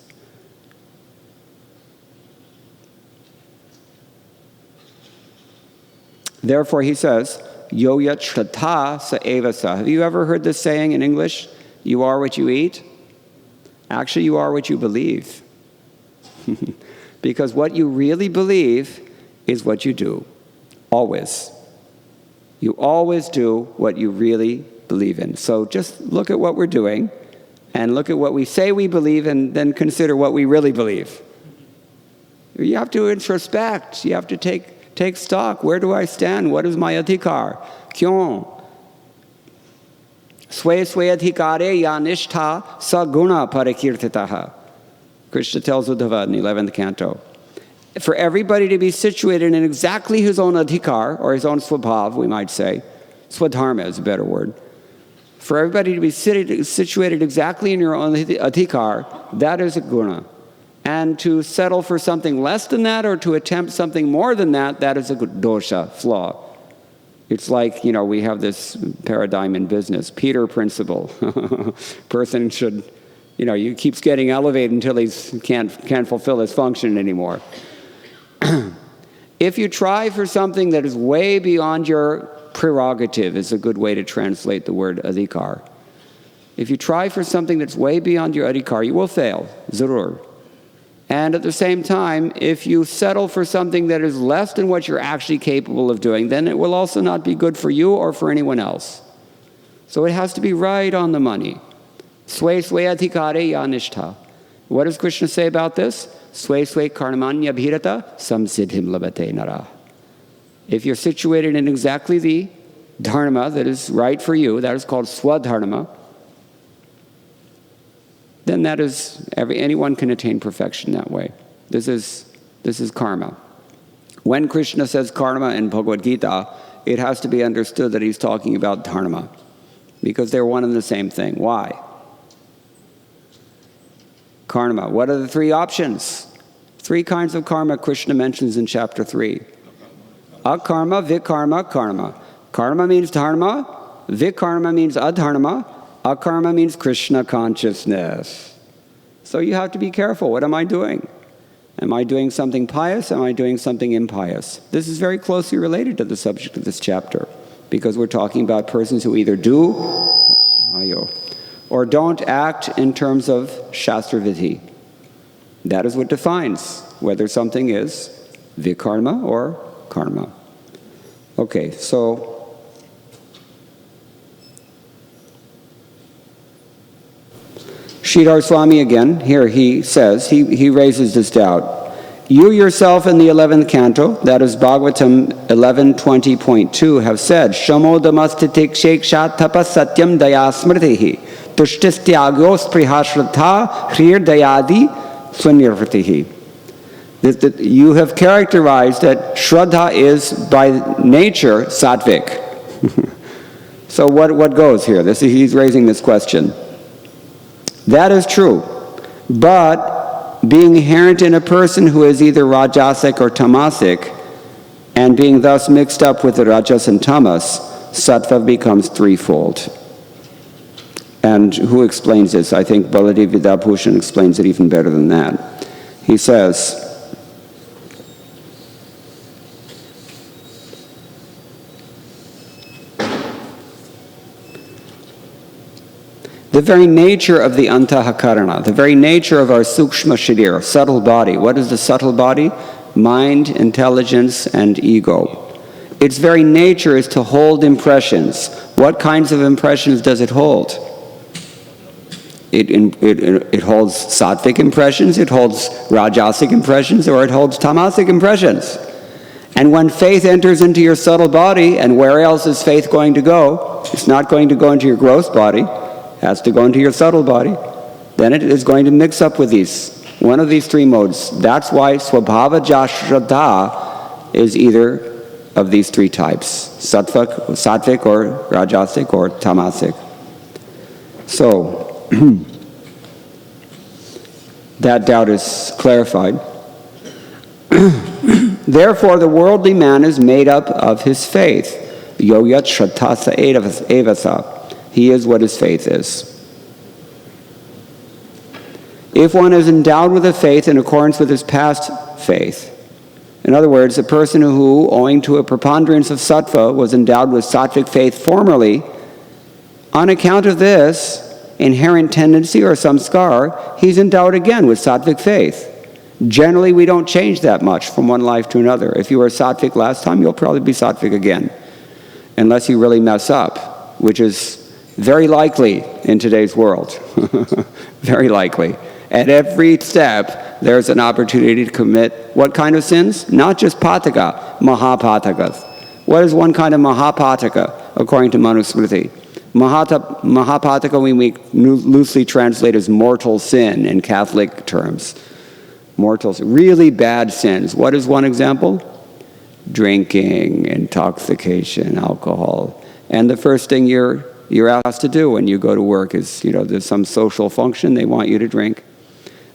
Therefore, he says, yo yat shraddha sa eva sa. Have you ever heard this saying in English? You are what you eat? Actually, you are what you believe. Because what you really believe is what you do. Always. You always do what you really believe in. So just look at what we're doing and look at what we say we believe and then consider what we really believe. You have to introspect. You have to take stock. Where do I stand? What is my adhikar? Kyon? Swe adhikare ya nishtha sa guna parakirtitaha. Krishna tells Uddhava in the 11th canto. For everybody to be situated in exactly his own adhikar, or his own swabhav, we might say. Swadharma is a better word. For everybody to be situated exactly in your own adhikar, that is a guna. And to settle for something less than that or to attempt something more than that, that is a dosha, flaw. It's like, we have this paradigm in business, Peter principle. Person should, he keeps getting elevated until he can't fulfill his function anymore. If you try for something that is way beyond your prerogative, is a good way to translate the word adhikar. If you try for something that's way beyond your adhikar, you will fail, zarur. And at the same time, if you settle for something that is less than what you're actually capable of doing, then it will also not be good for you or for anyone else. So it has to be right on the money. Swe adhikare ya nishtha. What does Krishna say about this? Swe karmanya bhirata samsiddhim labate nara. If you're situated in exactly the dharma that is right for you, that is called swadharma, then that is, anyone can attain perfection that way. This is karma. When Krishna says karma in Bhagavad Gita, it has to be understood that he's talking about dharma, because they're one and the same thing. Why? Karma. What are the 3 options? 3 kinds of karma Krishna mentions in chapter 3. Akarma, vikarma, karma. Karma means dharma, vikarma means adharma, akarma means Krishna consciousness. So you have to be careful. What am I doing? Am I doing something pious? Am I doing something impious? This is very closely related to the subject of this chapter, because we're talking about persons who either do or don't act in terms of Shastraviti. That is what defines whether something is vikarma or karma. Okay, so Sridhar Swami again, here he says, he raises this doubt. You yourself in the 11th canto, that is Bhagavatam 11:20.2, have said, Shamodamastitik shekshat tapas satyam dayasmritihi, tushtistyagos prihashratha hrir dayadi swanyarvritihi. You have characterized that Shraddha is by nature sattvic. So what goes here? He's raising this question. That is true, but being inherent in a person who is either rajasic or tamasic, and being thus mixed up with the rajas and tamas, sattva becomes threefold. And who explains this? I think Baladev Vidyabhushan explains it even better than that. He says, the very nature of the antahakarana, the very nature of our sukshma sharir, subtle body. What is the subtle body? Mind, intelligence, and ego. Its very nature is to hold impressions. What kinds of impressions does it hold? It holds sattvic impressions, it holds rajasic impressions, or it holds tamasic impressions. And when faith enters into your subtle body, and where else is faith going to go? It's not going to go into your gross body. Has to go into your subtle body, then it is going to mix up with one of these three modes. That's why Swabhava Shraddha is either of these three types, sattvic or rajasic or tamasic. So, that doubt is clarified. Therefore, the worldly man is made up of his faith. Yoyat Shraddhasa Evasa. He is what his faith is. If one is endowed with a faith in accordance with his past faith, in other words, a person who, owing to a preponderance of sattva, was endowed with sattvic faith formerly, on account of this inherent tendency or samskar, he's endowed again with sattvic faith. Generally, we don't change that much from one life to another. If you were sattvic last time, you'll probably be sattvic again, unless you really mess up, which is very likely in today's world. Very likely. At every step, there's an opportunity to commit what kind of sins? Not just pataka, mahapatakas. What is one kind of mahapataka, according to Manusmriti? Mahapataka we loosely translate as mortal sin in Catholic terms. Mortal, really bad sins. What is one example? Drinking, intoxication, alcohol. And the first thing you're asked to do when you go to work is, there's some social function, they want you to drink.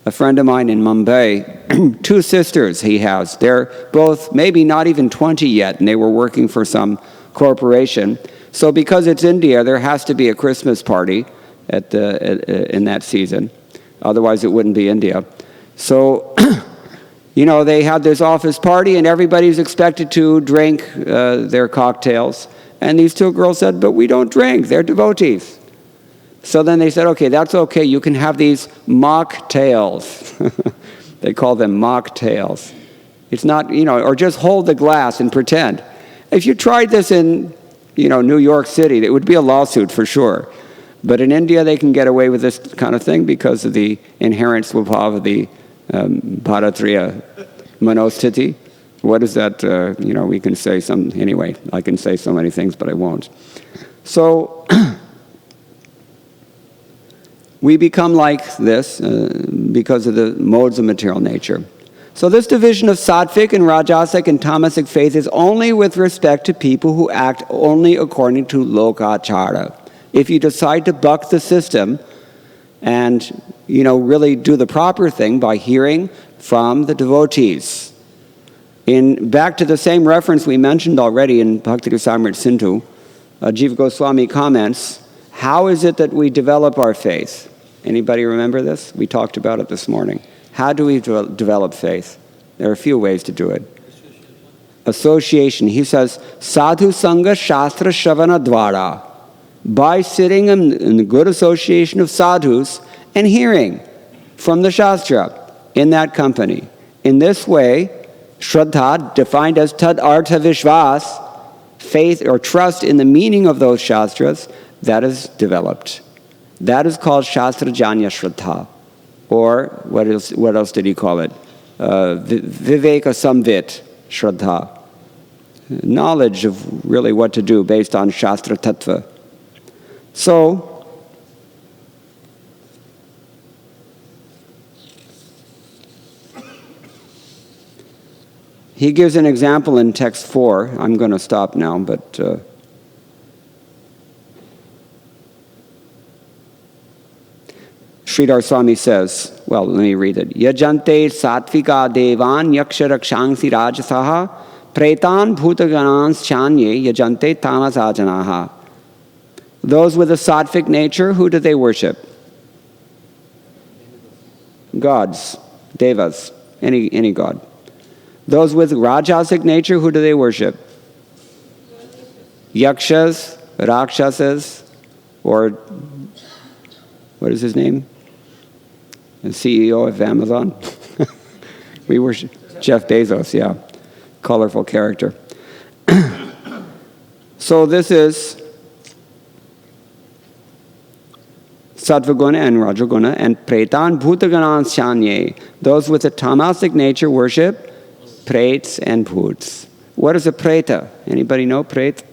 A friend of mine in Mumbai, two sisters he has, they're both maybe not even 20 yet, and they were working for some corporation. So because it's India, there has to be a Christmas party in that season. Otherwise it wouldn't be India. So, they had this office party, and everybody's expected to drink their cocktails. And these two girls said, but we don't drink, they're devotees. So then they said, okay, that's okay, you can have these mocktails. They call them mocktails. It's not, or just hold the glass and pretend. If you tried this in, New York City, it would be a lawsuit for sure. But in India, they can get away with this kind of thing because of the inherent swabhava of the bharatriya manosthiti. What is that? We can say anyway, I can say so many things, but I won't. So, we become like this because of the modes of material nature. So this division of sattvic and rajasic and tamasic faith is only with respect to people who act only according to lokachara. If you decide to buck the system and, really do the proper thing by hearing from the devotees. Back to the same reference we mentioned already in Bhakti Rasamrita Sindhu, Jiva Goswami comments, how is it that we develop our faith? Anybody remember this? We talked about it this morning. How do we develop faith? There are a few ways to do it. Association. He says, Sadhu Sangha Shastra Shavana Dvara. By sitting in the good association of sadhus and hearing from the Shastra in that company. In this way, Shraddha, defined as Tad Artha Vishwas, faith or trust in the meaning of those Shastras, that is developed. That is called Shastra Janya Shraddha. Or, what else did he call it? Viveka Samvit Shraddha. Knowledge of really what to do based on Shastra Tattva. So, he gives an example in text 4. I'm going to stop now, but Sridhar Swami says, well, let me read it. Yajante satvika devan yaksharakshansi rajasaha pretan bhutaganans chanye yajante tamasajanaha. Those with a sattvic nature, who do they worship? Gods, devas, any god. Those with rajasic nature, who do they worship? Yakshas, rakshasas, or what is his name? The CEO of Amazon. We worship Jeff Bezos, yeah. Colorful character. So this is Sattvaguna and Rajaguna, and Pretan Bhutaganan Shanye. Those with a tamasic nature worship Prets and Bhuts. What is a Preta? Anybody know Pret?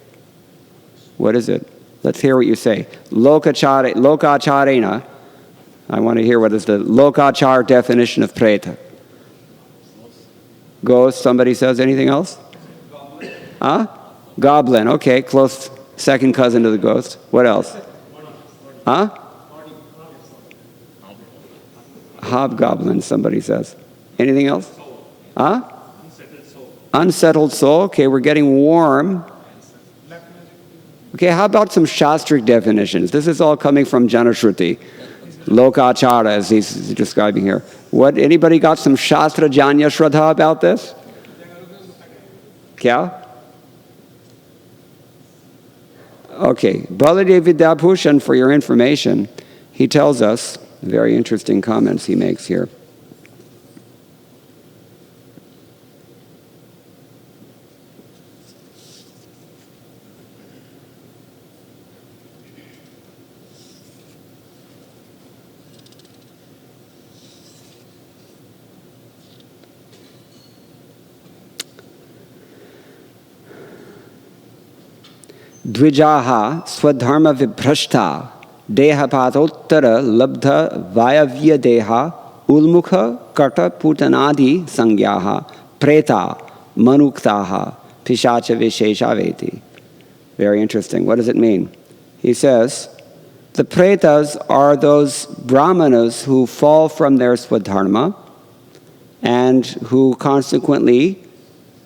What is it? Let's hear what you say. Lokacharena. I want to hear what is the Lokachar definition of Preta. Ghost, somebody says anything else? Goblin. Huh? Goblin, okay, close second cousin to the ghost. What else? Huh? Hobgoblin, somebody says. Anything else? Huh? Unsettled soul. Okay, we're getting warm. Okay, how about some Shastric definitions? This is all coming from Janashruti. Lokachara, as he's describing here. What? Anybody got some Shastra Janya Shraddha about this? Kya? Okay, Baladev Vidyabhushan, for your information, he tells us, very interesting comments he makes here. Dvijaha swadharma vibhrashta dehapatottara labdha vayavya deha ulmukha karta putanadi sangyaha preta manuktaha pishacha visheshaveti. Very interesting. What does it mean? He says, the pretas are those brahmanas who fall from their swadharma and who consequently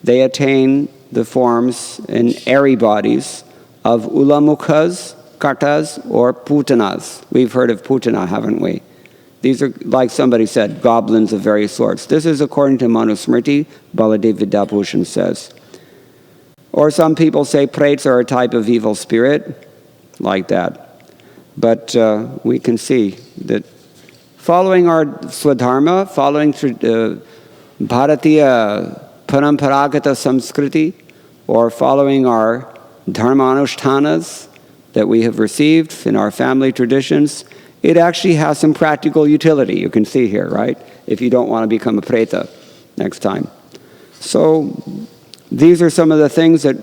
they attain the forms in airy bodies of ulamukhas, kartas, or putanas. We've heard of putana, haven't we? These are, like somebody said, goblins of various sorts. This is according to Manusmriti, Baladev Vidyabhushan says. Or some people say prets are a type of evil spirit, like that. But we can see that following our swadharma, following Bharatiya Paramparagata Samskriti, or following our dharmanushtanas that we have received in our family traditions, it actually has some practical utility, you can see here, right? If you don't want to become a preta next time. So these are some of the things that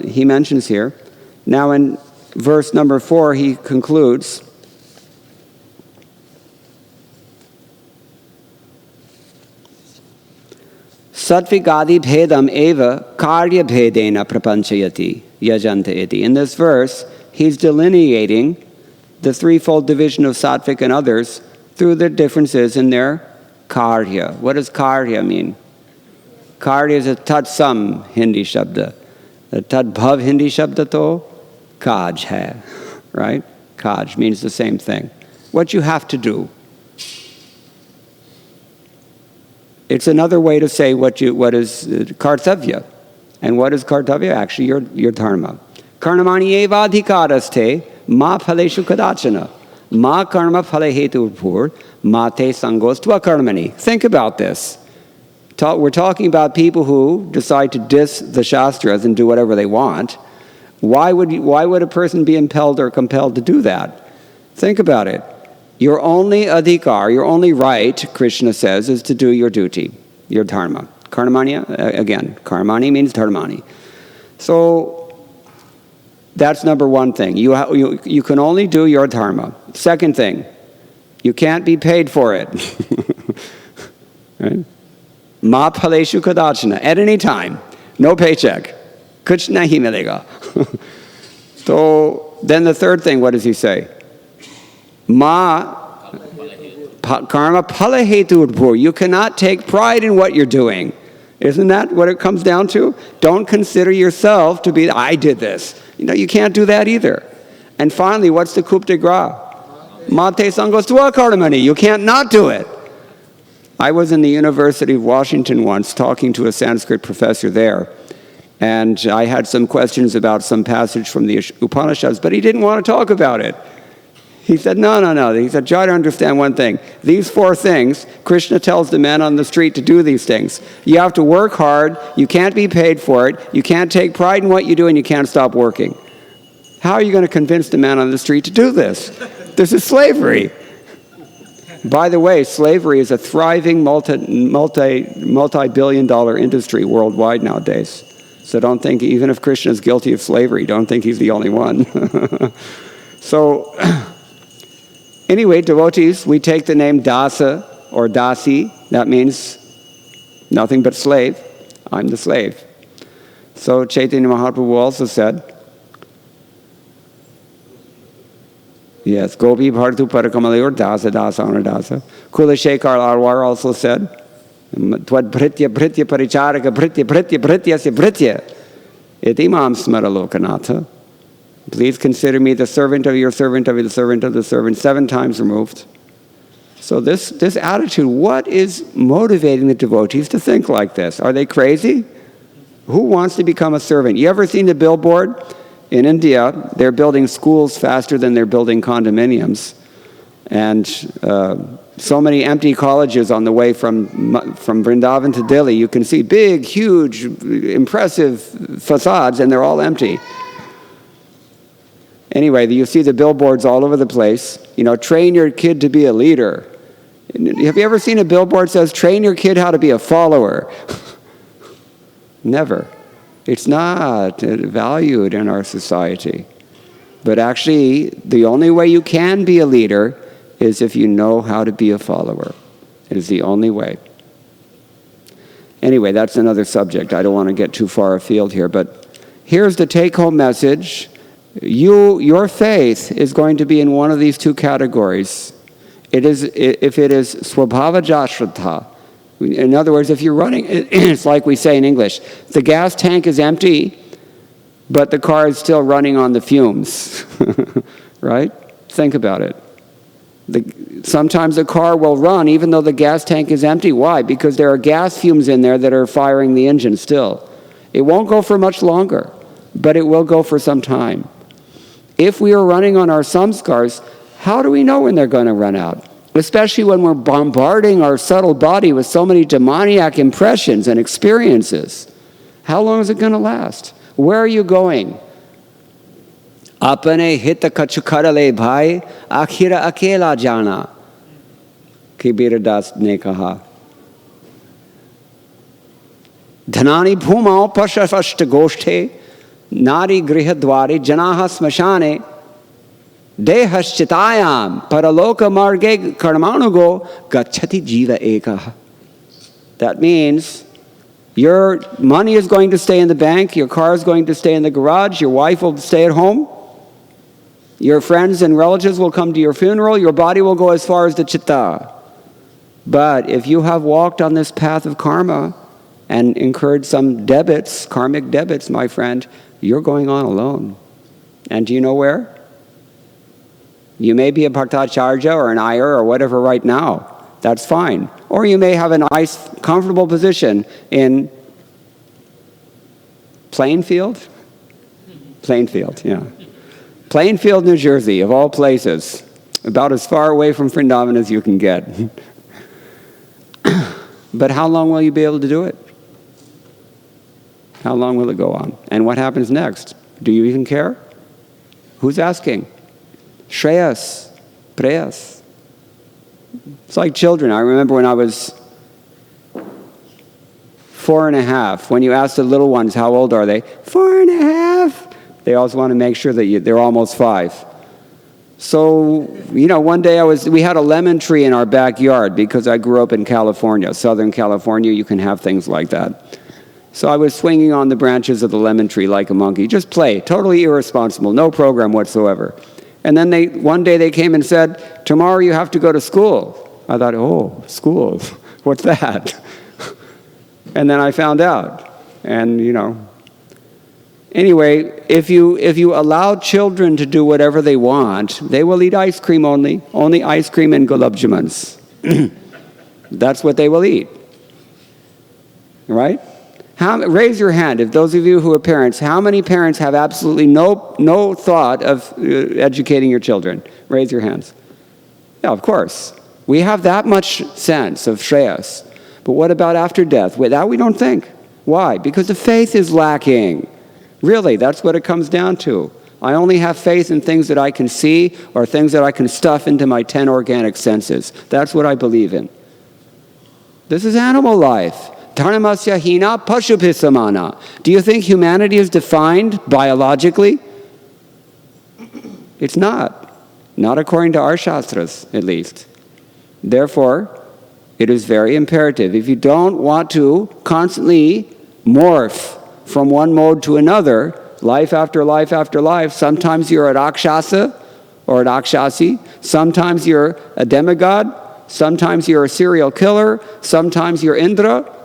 he mentions here. Now in verse number 4, he concludes, Sattvigadi bhedam eva karya bhedena prapanchayati yajanta iti. In this verse, he's delineating the threefold division of sattvic and others through the differences in their karya. What does karya mean? Karya is a tatsam Hindi shabda. The tadbhav Hindi shabda to Kaj hai, right? Kaj means the same thing. What you have to do. It's another way to say what is kartavya. And what is kartavya? Actually, your dharma. Karmani eva adhikaraste ma phaleshu kadachana. Ma karma phale hetu bhur ma te sangos tva karmani. Think about this. We're talking about people who decide to diss the Shastras and do whatever they want. Why would a person be impelled or compelled to do that? Think about it. Your only adhikar, your only right, Krishna says, is to do your duty, your dharma. Karmani, again, karmani means dharmani. So that's number one thing. You can only do your dharma. Second thing, you can't be paid for it. Right? Ma phaleshu kadachana, at any time, no paycheck. Kuch nahi milega. So then the third thing, what does he say? Ma karma phala hetu udbhur. You cannot take pride in what you're doing. Isn't that what it comes down to? Don't consider yourself to be, I did this. You can't do that either. And finally, what's the coup de grace? Mate sangos tua karmani. You can't not do it. I was in the University of Washington once talking to a Sanskrit professor there. And I had some questions about some passage from the Upanishads, but he didn't want to talk about it. He said, no. He said, try to understand one thing. These 4 things, Krishna tells the man on the street to do these things. You have to work hard. You can't be paid for it. You can't take pride in what you do, and you can't stop working. How are you going to convince the man on the street to do this? This is slavery. By the way, slavery is a thriving multi-billion-dollar industry worldwide nowadays. So don't think, even if Krishna is guilty of slavery, don't think he's the only one. So, anyway, devotees, we take the name Dasa or Dasi. That means nothing but slave. I'm the slave. So Chaitanya Mahaprabhu also said, yes, Gopi Bhartu Parakamali or Dasa Anadasa. Kulashekar Arwar also said, Tvad Bhritya Paricharaka Bhritya Se Bhritya Iti Mam Smara Lokanatha. Please consider me the servant of your servant of the servant of the servant, 7 times removed. So this attitude, what is motivating the devotees to think like this? Are they crazy? Who wants to become a servant? You ever seen the billboard? In India, they're building schools faster than they're building condominiums. And so many empty colleges on the way from Vrindavan to Delhi. You can see big, huge, impressive facades, and they're all empty. Anyway, you see the billboards all over the place. Train your kid to be a leader. Have you ever seen a billboard that says, train your kid how to be a follower? Never. It's not valued in our society. But actually, the only way you can be a leader is if you know how to be a follower. It is the only way. Anyway, that's another subject. I don't want to get too far afield here, but here's the take-home message. Your faith is going to be in one of these 2 categories. If it is swabhava jashrata, in other words, if you're running, it's like we say in English, the gas tank is empty, but the car is still running on the fumes, right? Think about it. Sometimes a car will run even though the gas tank is empty. Why? Because there are gas fumes in there that are firing the engine still. It won't go for much longer, but it will go for some time. If we are running on our samskars, how do we know when they're going to run out? Especially when we're bombarding our subtle body with so many demoniac impressions and experiences. How long is it going to last? Where are you going? Apane hit kachukarale bhai, akhira akela jana. Kabir Das ne kaha. Dhanani bhumao pashafashta goshthe, nari grihadwari janaha smashane, dehaschitayam paraloka marge karmanugo gachati jiva ekaha. That means your money is going to stay in the bank, your car is going to stay in the garage, your wife will stay at home, your friends and relatives will come to your funeral, your body will go as far as the chitta. But if you have walked on this path of karma and incurred some debits, karmic debits, my friend, you're going on alone. And do you know where? You may be a Bhaktacharya or an Iyer or whatever right now. That's fine. Or you may have a nice, comfortable position in Plainfield? Plainfield, yeah. Plainfield, New Jersey, of all places. About as far away from Vrindavan as you can get. But how long will you be able to do it? How long will it go on? And what happens next? Do you even care? Who's asking? Shreyas, preyas. It's like children. I remember when I was 4.5. When you ask the little ones, how old are they? 4.5. They always want to make sure that they're almost 5. So, one day we had a lemon tree in our backyard because I grew up in California, Southern California. You can have things like that. So I was swinging on the branches of the lemon tree like a monkey. Just play, totally irresponsible, no program whatsoever. And then one day they came and said, tomorrow you have to go to school. I thought, oh, school, what's that? And then I found out. And, anyway, if you allow children to do whatever they want, they will eat ice cream only ice cream and gulab jamans. That's what they will eat. Right? Raise your hand, if those of you who are parents, how many parents have absolutely no thought of educating your children? Raise your hands. Yeah, of course. We have that much sense of Shreyas. But what about after death? That we don't think. Why? Because the faith is lacking. Really, that's what it comes down to. I only have faith in things that I can see or things that I can stuff into my 10 organic senses. That's what I believe in. This is animal life. Dharmasya hina pashubhisamana. Do you think humanity is defined biologically? It's not. Not according to our shastras, at least. Therefore, it is very imperative. If you don't want to constantly morph from one mode to another, life after life after life, sometimes you're a Rakshasa or a Rakshasi, sometimes you're a demigod, sometimes you're a serial killer, sometimes you're Indra,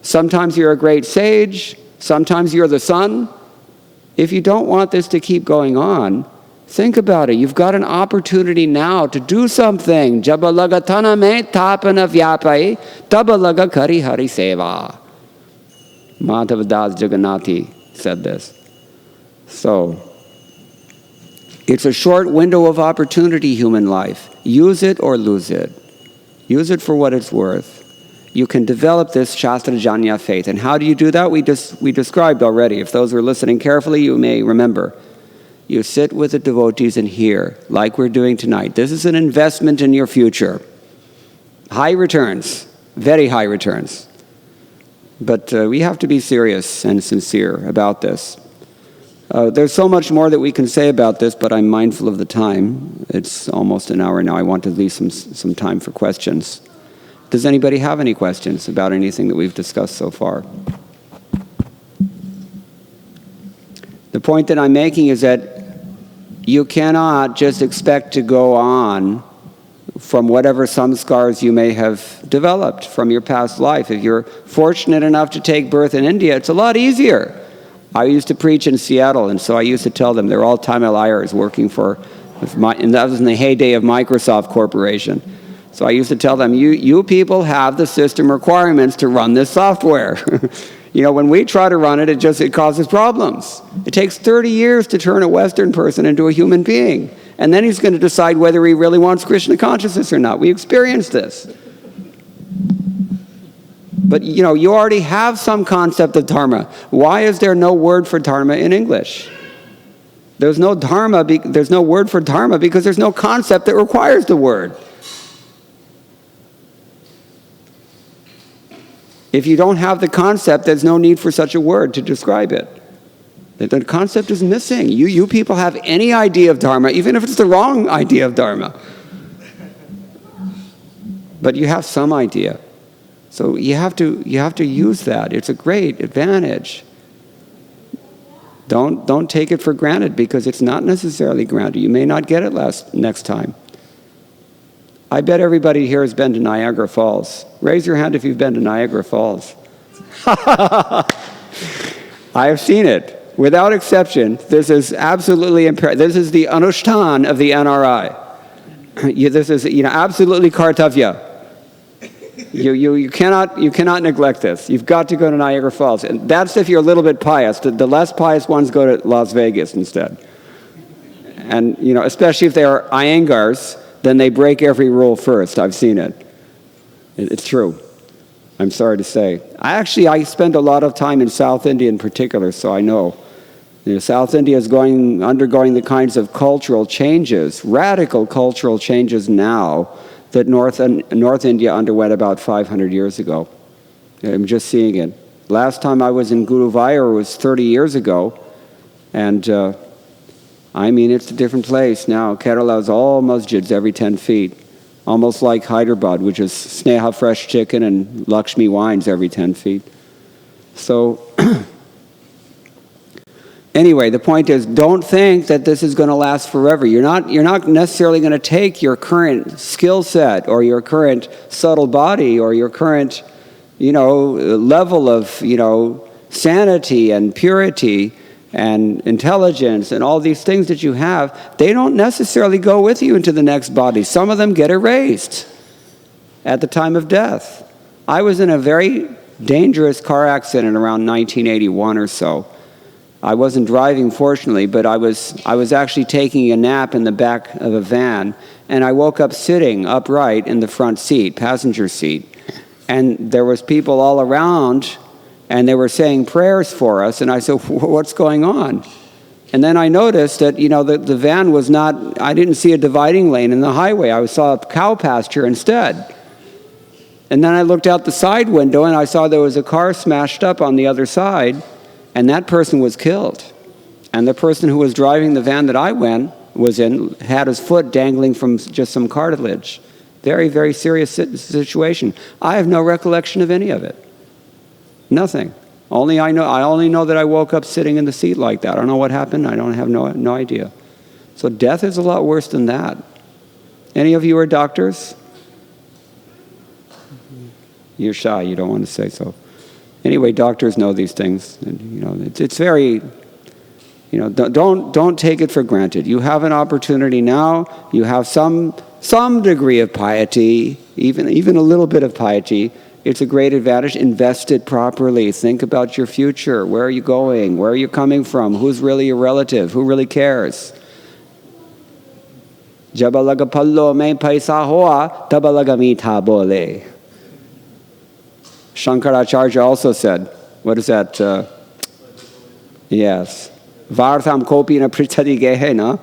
sometimes you're a great sage, sometimes you're the sun. If you don't want this to keep going on, think about it. You've got an opportunity now to do something. Jabalaga tana me tapana vyapai, tabalaga kari hari seva. Madhava Das Jagannathi said this. So, it's a short window of opportunity, human life. Use it or lose it. Use it for what it's worth. You can develop this Shastrajanya faith. And how do you do that? We described already. If those were listening carefully, you may remember. You sit with the devotees and hear, like we're doing tonight. This is an investment in your future. High returns, very high returns. But we have to be serious and sincere about this. There's so much more that we can say about this, but I'm mindful of the time. It's almost an hour now. I want to leave some time for questions. Does anybody have any questions about anything that we've discussed so far? The point that I'm making is that you cannot just expect to go on from whatever samskars you may have developed from your past life. If you're fortunate enough to take birth in India, it's a lot easier. I used to preach in Seattle, and so I used to tell them they're all Tamil Ayers working and that was in the heyday of Microsoft Corporation. So I used to tell them, you people have the system requirements to run this software. When we try to run it, it causes problems. It takes 30 years to turn a Western person into a human being. And then he's going to decide whether he really wants Krishna consciousness or not. We experienced this. But, you already have some concept of dharma. Why is there no word for dharma in English? There's no word for dharma because there's no concept that requires the word. If you don't have the concept, there's no need for such a word to describe it. The concept is missing. You people have any idea of dharma, even if it's the wrong idea of dharma. But you have some idea. So you have to use that. It's a great advantage. Don't take it for granted because it's not necessarily granted. You may not get it next time. I bet everybody here has been to Niagara Falls. Raise your hand if you've been to Niagara Falls. I have seen it. without exception, this is absolutely imperative. This is the anushtan of the NRI. This is, absolutely kartavya. You cannot neglect this. You've got to go to Niagara Falls. And that's if you're a little bit pious. The less pious ones go to Las Vegas instead. And, especially if they are Iyengars, then they break every rule first. I've seen it. It's true. I'm sorry to say. I spend a lot of time in South India in particular, so I know. South India is undergoing the kinds of cultural changes, radical cultural changes now, that North India underwent about 500 years ago. I'm just seeing it. Last time I was in Guruvayur was 30 years ago, and it's a different place now. Kerala is all masjids every 10 feet, almost like Hyderabad, which is Sneha fresh chicken and Lakshmi wines every 10 feet. So anyway, the point is, don't think that this is going to last forever. You're not necessarily going to take your current skill set or your current subtle body or your current, level of, sanity and purity and intelligence and all these things that you have. They don't necessarily go with you into the next body. Some of them get erased at the time of death. I was in a very dangerous car accident around 1981 or so. I wasn't driving, fortunately, but I was actually taking a nap in the back of a van, and I woke up sitting upright in the front seat, passenger seat, and there was people all around, and they were saying prayers for us, and I said, what's going on? And then I noticed that, the van was not, I didn't see a dividing lane in the highway. I saw a cow pasture instead. And then I looked out the side window, and I saw there was a car smashed up on the other side, and that person was killed. And the person who was driving the van that I was in had his foot dangling from just some cartilage. Very, very serious situation. I have no recollection of any of it. Nothing. I only know that I woke up sitting in the seat like that. I don't know what happened. I don't have no idea. So death is a lot worse than that. Any of you are doctors? You're shy. You don't want to say so. Anyway, doctors know these things, and it's very, don't take it for granted. You have an opportunity now. You have some degree of piety, even a little bit of piety. It's a great advantage. Invest it properly. Think about your future. Where are you going? Where are you coming from? Who's really your relative? Who really cares? Jab laga pallo mein paisa hoa, tab laga meetha bole. Shankaracharya also said, what is that? Yes. Vartham kopi na pritadi gehe na.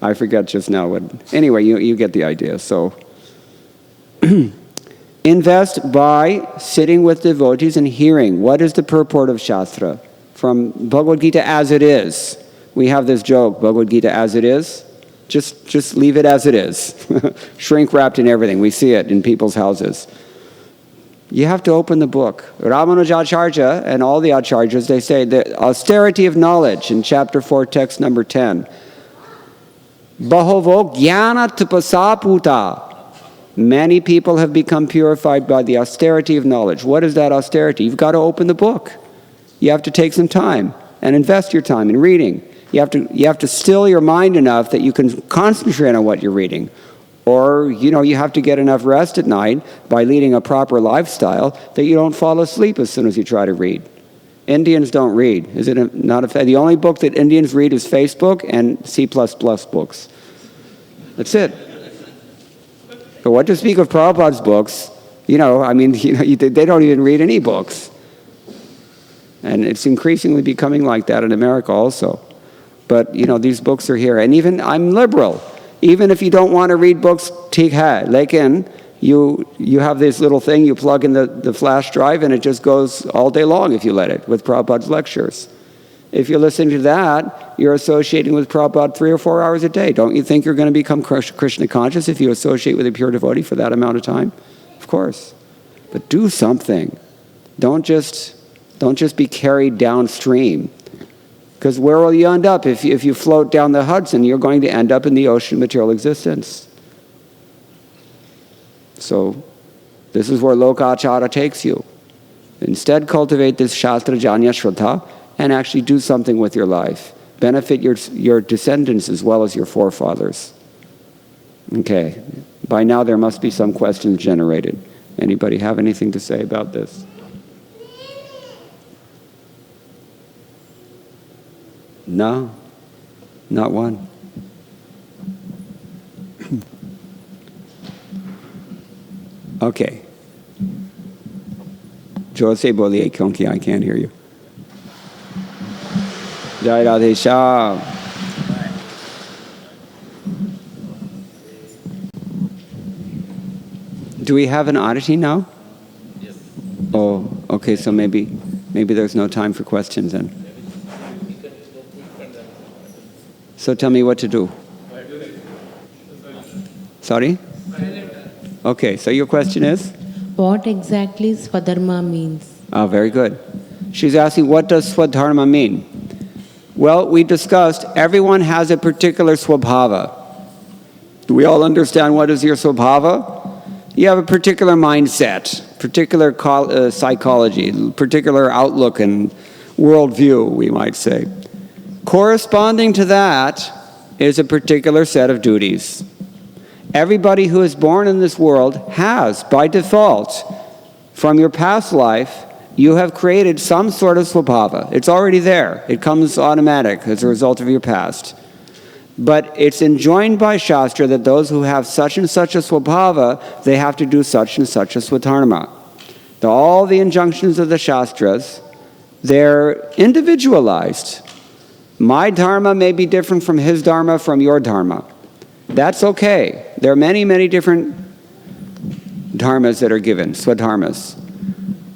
I forget just now what. Anyway, you get the idea. So, invest by sitting with devotees and hearing. What is the purport of Shastra? From Bhagavad Gita as it is. We have this joke, Bhagavad Gita as it is. Just leave it as it is. Shrink wrapped in everything. We see it in people's houses. You have to open the book. Ramanujacharya and all the acharyas, they say the austerity of knowledge in chapter 4, text number 10. Bahovo jnana tapasaputa. Many people have become purified by the austerity of knowledge. What is that austerity? You've got to open the book. You have to take some time and invest your time in reading. You have to still your mind enough that you can concentrate on what you're reading. Or, you have to get enough rest at night by leading a proper lifestyle that you don't fall asleep as soon as you try to read. Indians don't read. Is it not a fact? The only book that Indians read is Facebook and C++ books. That's it. But what to speak of Prabhupada's books? They don't even read any books. And it's increasingly becoming like that in America also. But, these books are here. And even, I'm liberal. Even if you don't want to read books, theek hai. Lekin, you have this little thing, you plug in the flash drive, and it just goes all day long if you let it, with Prabhupada's lectures. If you're listening to that, you're associating with Prabhupada 3 or 4 hours a day. Don't you think you're going to become Krishna conscious if you associate with a pure devotee for that amount of time? Of course. But do something. Don't just be carried downstream. Because where will you end up? If you float down the Hudson, you're going to end up in the ocean of material existence. So this is where Lokachara takes you. Instead, cultivate this Shastra Janya Shraddha and actually do something with your life. Benefit your descendants as well as your forefathers. Okay. By now there must be some questions generated. Anybody have anything to say about this? No? Not one? Okay. जोर से बोलिए क्योंकि I can't hear you. Jai Radhe Shyam. Do we have an oddity now? Yes. Oh, okay, so maybe there's no time for questions then. So tell me what to do. Sorry? Okay, so your question is? What exactly Swadharma means? Oh, very good. She's asking, what does Swadharma mean? Well, we discussed everyone has a particular swabhava. Do we all understand what is your swabhava? You have a particular mindset, particular psychology, particular outlook and worldview, we might say. Corresponding to that is a particular set of duties. Everybody who is born in this world has, by default, from your past life, you have created some sort of swabhava. It's already there. It comes automatic as a result of your past. But it's enjoined by Shastra that those who have such and such a swabhava, they have to do such and such a swadharma. All the injunctions of the Shastras, they're individualized. My dharma may be different from his dharma, from your dharma. That's okay. There are many, many different dharmas that are given, swadharmas.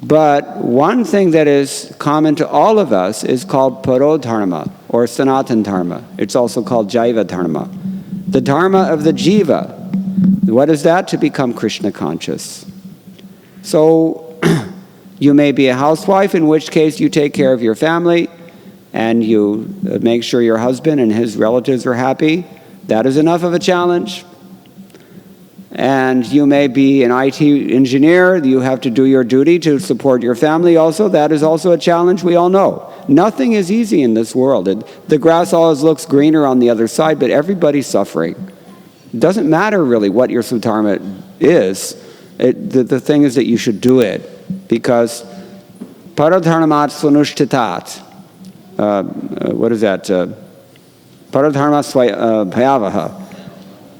But one thing that is common to all of us is called parodharma, or sanatan dharma. It's also called jaiva dharma. The dharma of the jiva. What is that? To become Krishna conscious. So you may be a housewife, in which case you take care of your family and you make sure your husband and his relatives are happy. That is enough of a challenge. And you may be an IT engineer. You have to do your duty to support your family also. That is also a challenge, we all know. Nothing is easy in this world. The grass always looks greener on the other side, but everybody's suffering. It doesn't matter really what your swadharma is. The thing is that you should do it. Because paradharmat swanushtitat. What is that? Paradharma bhayavaha.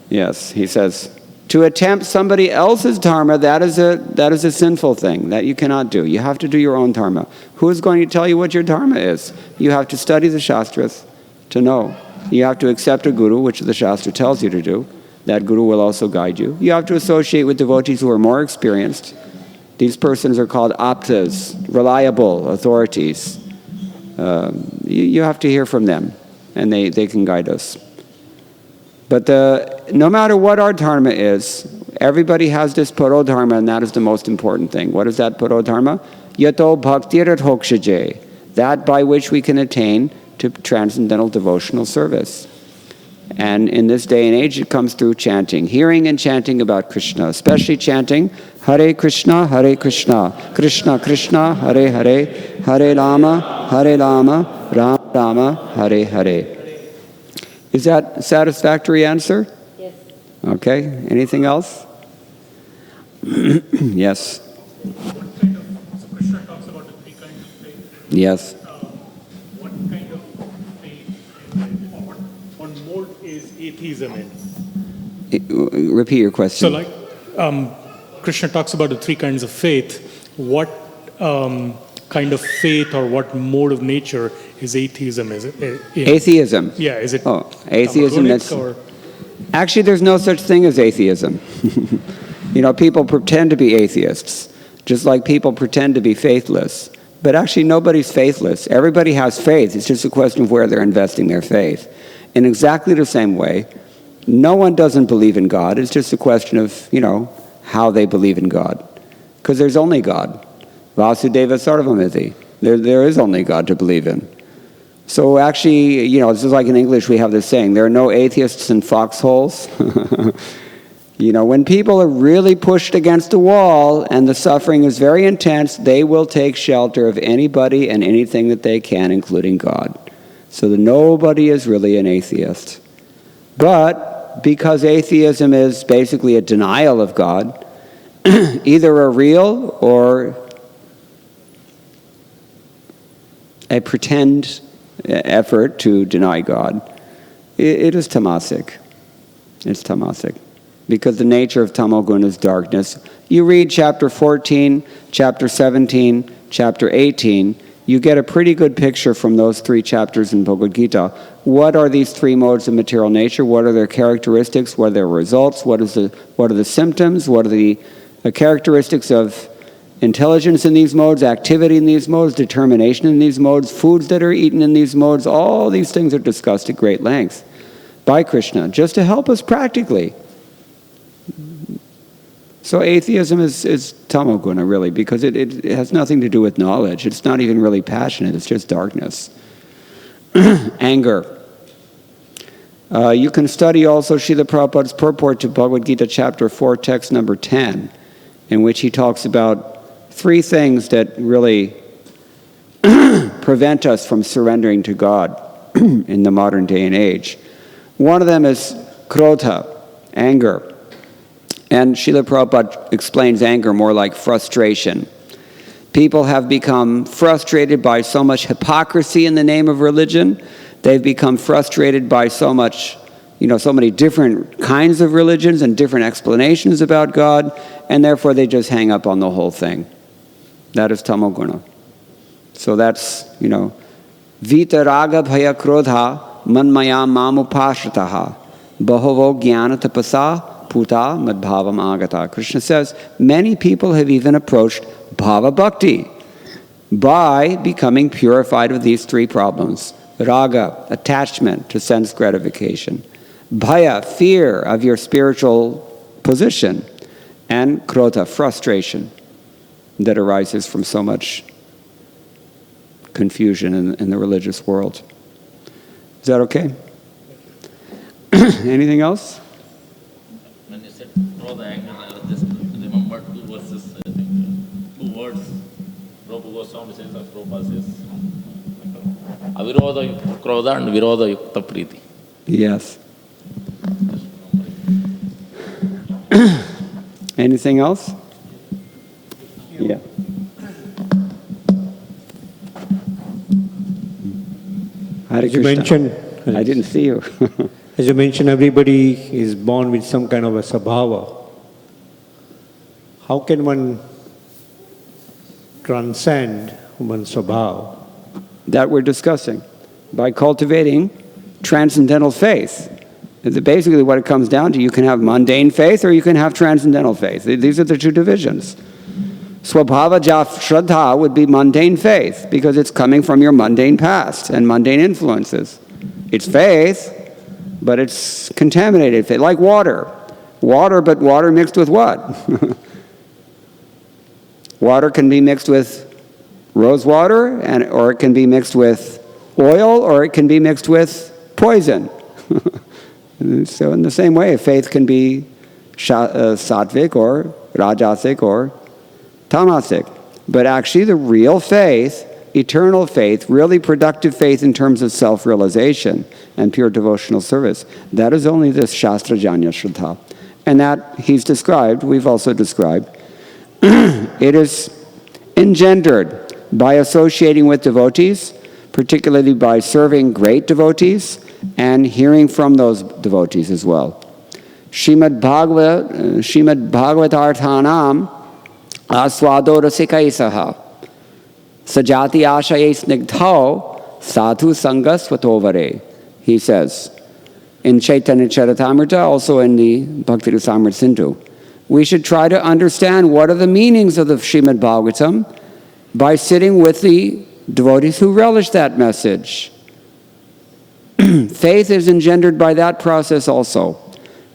Yes, he says, to attempt somebody else's dharma, that is a sinful thing that you cannot do. You have to do your own dharma. Who is going to tell you what your dharma is? You have to study the Shastras to know. You have to accept a guru, which the Shastra tells you to do. That guru will also guide you. You have to associate with devotees who are more experienced. These persons are called aptas, reliable authorities. You have to hear from them, and they can guide us. But no matter what our dharma is, everybody has this parodharma, and that is the most important thing. What is that parodharma? Yato bhaktirat hokshaje, that by which we can attain to transcendental devotional service. And in this day and age, it comes through chanting, hearing and chanting about Krishna, especially chanting Hare Krishna, Krishna Krishna, Hare Hare, Hare Rama, Rama Rama, Hare Hare. Is that a satisfactory answer? Yes. Okay. Anything else? Yes. What kind of, so Krishna talks about the three kinds of faith. Yes. What kind of faith is what mode is atheism in? Repeat your question. So like Krishna talks about the three kinds of faith. What kind of faith or what mode of nature is atheism? Is it Atheism. Yeah, is it atheism? Actually, there's no such thing as atheism. People pretend to be atheists, just like people pretend to be faithless. But actually, nobody's faithless. Everybody has faith. It's just a question of where they're investing their faith. In exactly the same way, no one doesn't believe in God. It's just a question of, how they believe in God. Because there's only God. Vasudeva Sarvamiti. There is only God to believe in. So actually, this is like in English we have this saying, there are no atheists in foxholes. When people are really pushed against a wall and the suffering is very intense, they will take shelter of anybody and anything that they can, including God. So that nobody is really an atheist. But because atheism is basically a denial of God, either a real or a pretend effort to deny God, it is tamasic. It's tamasic. Because the nature of tamoguna is darkness. You read chapter 14, chapter 17, chapter 18, you get a pretty good picture from those 3 chapters in Bhagavad Gita. What are these 3 modes of material nature? What are their characteristics? What are their results? What are the symptoms? What are the characteristics of intelligence in these modes, activity in these modes, determination in these modes, foods that are eaten in these modes? All these things are discussed at great length by Krishna, just to help us practically. So atheism is tamoguna, really, because it has nothing to do with knowledge. It's not even really passionate. It's just darkness. Anger. You can study also Srila Prabhupada's purport to Bhagavad Gita chapter 4, text number 10, in which he talks about 3 things that really prevent us from surrendering to God in the modern day and age. One of them is krodha, anger. And Srila Prabhupada explains anger more like frustration. People have become frustrated by so much hypocrisy in the name of religion. They've become frustrated by so many different kinds of religions and different explanations about God, and therefore they just hang up on the whole thing. That is tamoguna. So that's, Vita raga bhaya krodha manmaya mamupashrataha bahavo jnana tapasa puta madbhavam agata. Krishna says, many people have even approached bhava bhakti by becoming purified of these 3 problems. Raga, attachment to sense gratification. Bhaya, fear of your spiritual position. And krodha, frustration that arises from so much confusion in the religious world. Is that okay? Anything else? When you said throw the anger, I just remembered 2 verses, I think, 2 words. Prabhu Goswami says, or Prabhupada says, Avirodha yukta krodha and virodha yukta priti. Yes. Anything else? Yeah. Hare As you Krishna. mentioned, I didn't see you. as you mentioned, everybody is born with some kind of a sabhava. How can one transcend one's sabhava? That we're discussing. By cultivating transcendental faith. Basically what it comes down to, you can have mundane faith or you can have transcendental faith. These are the 2 divisions. Swabhava shraddha would be mundane faith because it's coming from your mundane past and mundane influences. It's faith, but it's contaminated faith, like water. But water mixed with what? Water can be mixed with rose water, or it can be mixed with oil, or it can be mixed with poison. So in the same way, faith can be sattvic or rajasic or tamasic. But actually the real faith, eternal faith, really productive faith in terms of self-realization and pure devotional service, that is only this Shastrajanya Shraddha. And that he's described, we've also described. It is engendered by associating with devotees, particularly by serving great devotees and hearing from those devotees as well. Srimad Bhagavatarthanam aswado rasikaisaha sajati ashaye snigdhao sadhu sangas swatovare. He says in Chaitanya Charitamrita, also in the Bhakti Rasamrita Sindhu, we should try to understand what are the meanings of the Srimad Bhagavatam by sitting with the devotees who relish that message. Faith is engendered by that process also.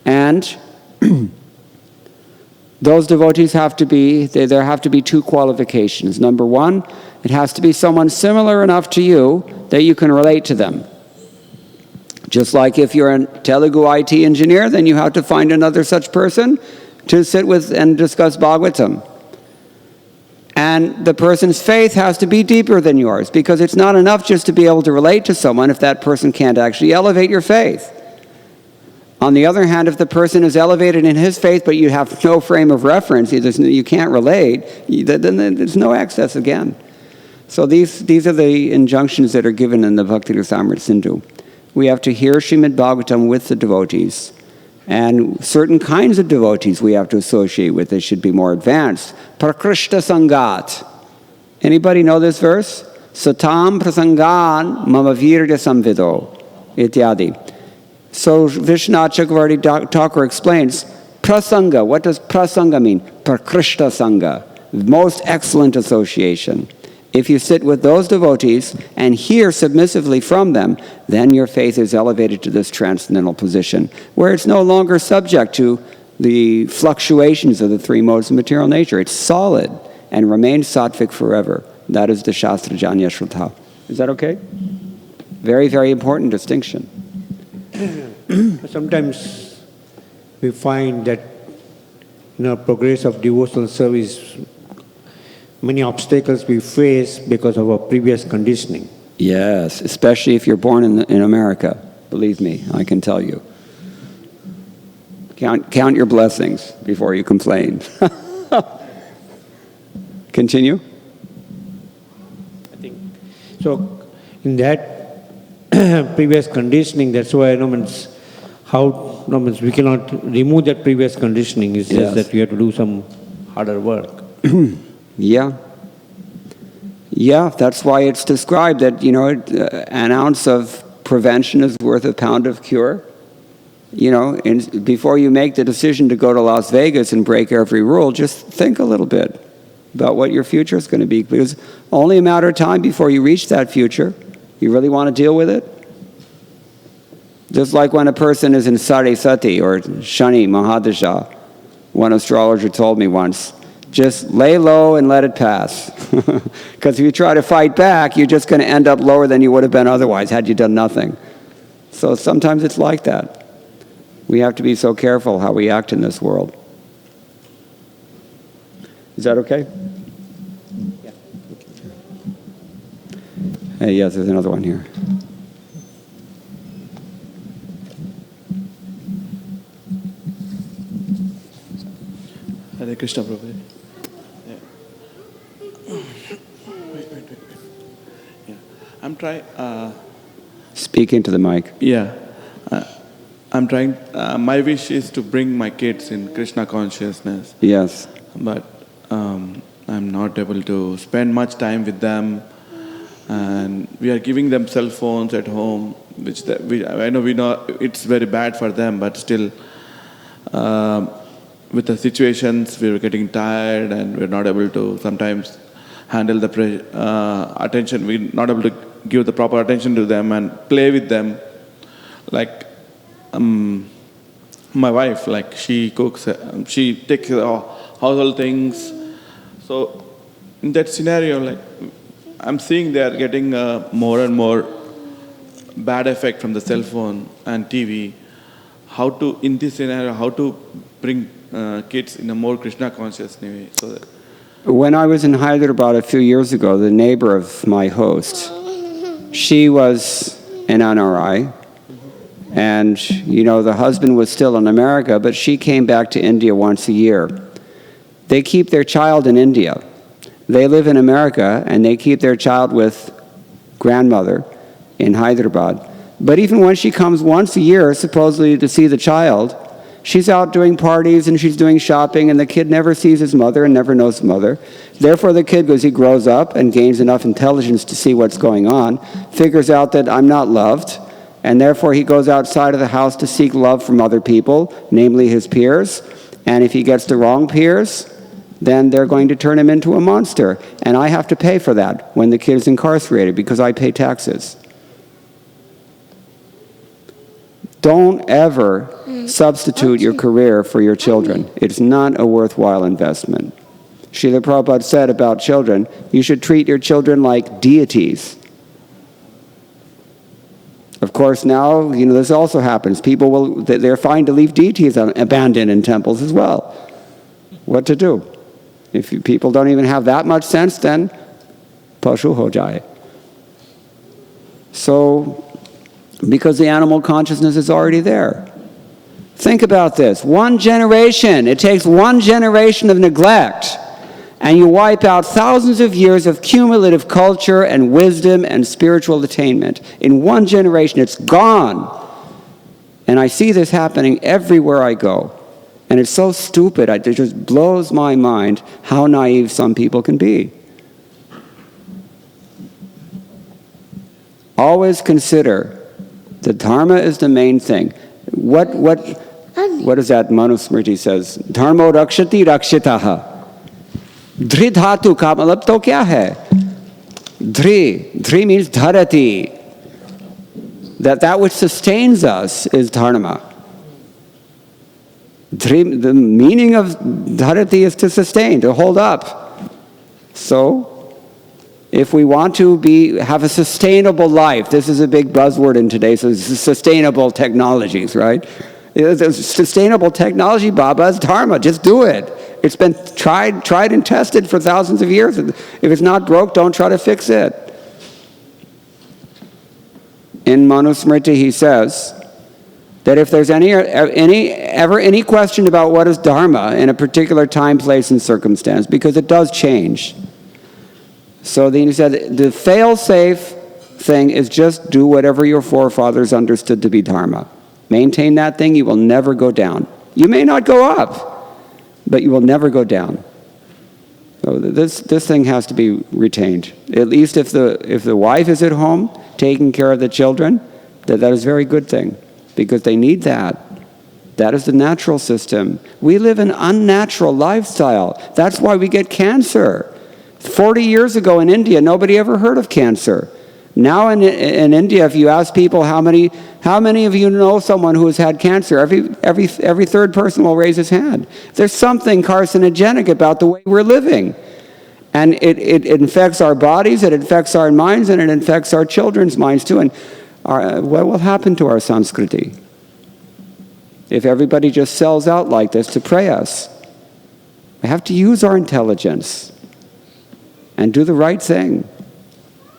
And those devotees have to be, there have to be 2 qualifications. Number 1, it has to be someone similar enough to you that you can relate to them. Just like if you're a Telugu IT engineer, then you have to find another such person to sit with and discuss Bhagavatam. And the person's faith has to be deeper than yours, because it's not enough just to be able to relate to someone if that person can't actually elevate your faith. On the other hand, if the person is elevated in his faith, but you have no frame of reference, you can't relate, then there's no access again. So these are the injunctions that are given in the Bhakti Rasamrita Sindhu. We have to hear Srimad Bhagavatam with the devotees. And certain kinds of devotees we have to associate with. They should be more advanced. Prakrishta Sangat. Anybody know this verse? Satam prasangan mama virya samvido. Ityadi. So Vishwanath Chakravarti Thakur explains, prasanga. What does prasanga mean? Prakrishta Sangha. Most excellent association. If you sit with those devotees and hear submissively from them, then your faith is elevated to this transcendental position, where it's no longer subject to the fluctuations of the three modes of material nature. It's solid and remains sattvic forever. That is the Shastra Janya Shraddha. Is that okay? Very, very important distinction. Sometimes we find that in our progress of devotional service, many obstacles we face because of our previous conditioning. Yes, especially if you're born in America. Believe me, I can tell you. Count your blessings before you complain. Continue. I think so. In that previous conditioning, that's why we cannot remove that previous conditioning. It's just that we have to do some harder work. Yeah, that's why it's described that, an ounce of prevention is worth a pound of cure. Before you make the decision to go to Las Vegas and break every rule, just think a little bit about what your future is going to be, because only a matter of time before you reach that future. You really want to deal with it? Just like when a person is in Sari Sati or Shani Mahadasha, one astrologer told me once, just lay low and let it pass. Because if you try to fight back, you're just going to end up lower than you would have been otherwise had you done nothing. So sometimes it's like that. We have to be so careful how we act in this world. Is that okay? Yeah. Hey, yes, there's another one here. Hare Krishna, Prabhu. Yeah. I'm trying. Speak into the mic. Yeah. I'm trying. My wish is to bring my kids in Krishna consciousness. Yes. But I'm not able to spend much time with them, and we are giving them cell phones at home, which I know we know it's very bad for them, but still. With the situations, we were getting tired and we're not able to sometimes handle the attention. We're not able to give the proper attention to them and play with them. Like my wife, like she cooks, she takes care of household things. So in that scenario, like I'm seeing they are getting more and more bad effect from the cell phone and TV. In this scenario, how to bring kids in a more Krishna conscious way. So that when I was in Hyderabad a few years ago, the neighbor of my host, she was an NRI, and the husband was still in America, but she came back to India once a year. They keep their child in India. They live in America, and they keep their child with grandmother in Hyderabad. But even when she comes once a year, supposedly to see the child, she's out doing parties and she's doing shopping, and the kid never sees his mother and never knows his mother. Therefore, the kid, as he grows up and gains enough intelligence to see what's going on, figures out that I'm not loved, and therefore he goes outside of the house to seek love from other people, namely his peers. And if he gets the wrong peers, then they're going to turn him into a monster. And I have to pay for that when the kid is incarcerated because I pay taxes. Don't ever substitute your career for your children. It's not a worthwhile investment. Srila Prabhupada said about children, you should treat your children like deities. Of course, now, this also happens. People they're fine to leave deities abandoned in temples as well. What to do? If people don't even have that much sense, then pashu ho jaye. So, because the animal consciousness is already there. Think about this. One generation, it takes one generation of neglect, and you wipe out thousands of years of cumulative culture and wisdom and spiritual attainment. In one generation, it's gone. And I see this happening everywhere I go. And it's so stupid, it just blows my mind how naive some people can be. Always consider that dharma is the main thing. What is that Manusmriti says? Dharmo rakshati rakshitaha. Dhri dhatu ka matlab to kya hai? Dhri means dharati. That which sustains us is dharma. Dhri, the meaning of dharati is to sustain, to hold up. So, if we want to have a sustainable life, this is a big buzzword in today, so sustainable technologies, right? Sustainable technology, Baba, is dharma. Just do it. It's been tried and tested for thousands of years. If it's not broke, don't try to fix it. In Manusmriti, he says that if there's any question about what is dharma in a particular time, place, and circumstance, because it does change. So then he said, the fail-safe thing is just do whatever your forefathers understood to be dharma. Maintain that thing, you will never go down. You may not go up, but you will never go down. So this thing has to be retained. At least if the wife is at home taking care of the children, that is a very good thing, because they need that. That is the natural system. We live an unnatural lifestyle. That's why we get cancer. 40 years ago in India, nobody ever heard of cancer. Now in India, if you ask people how many of you know someone who has had cancer, every third person will raise his hand. There's something carcinogenic about the way we're living. And it infects our bodies, it infects our minds, and it infects our children's minds too. And what will happen to our Sanskriti if everybody just sells out like this to pray us? We have to use our intelligence and do the right thing.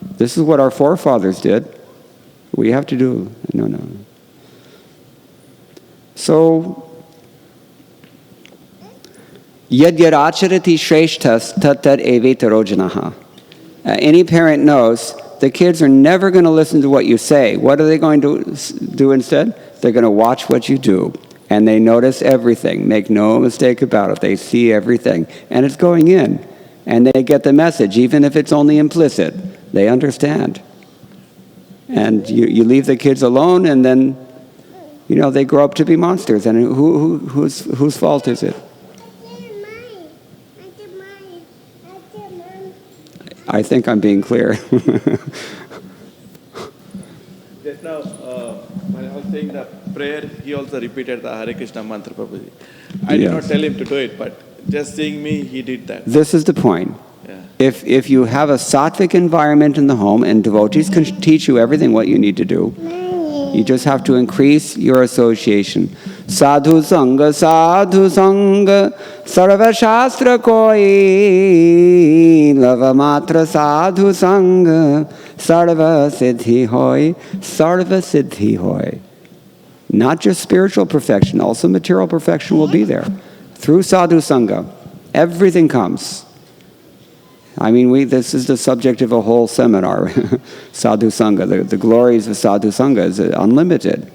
This is what our forefathers did. We have to do. No. So, yad acharati shreshtas tat evetaro janaha. Any parent knows the kids are never going to listen to what you say. What are they going to do instead? They're going to watch what you do. And they notice everything. Make no mistake about it. They see everything. And it's going in. And they get the message, even if it's only implicit. They understand. And you leave the kids alone, and then, they grow up to be monsters. And whose fault is it? I think I'm being clear. Just now, when I was saying the prayer, he also repeated the Hare Krishna mantra, Prabhuji. I did not tell him to do it, but just seeing me, he did that. This is the point. Yeah. If you have a sattvic environment in the home, and devotees can teach you everything what you need to do, you just have to increase your association. Sadhu Sangha, Sarva Shastra Koi, Lava Matra Sadhu Sangha, Sarva Siddhi Hoy, Sarva Siddhi Hoy. Not just spiritual perfection, also material perfection will be there. Through Sadhu Sangha, everything comes. I mean, this is the subject of a whole seminar, Sadhu Sangha. The glories of Sadhu Sangha is unlimited.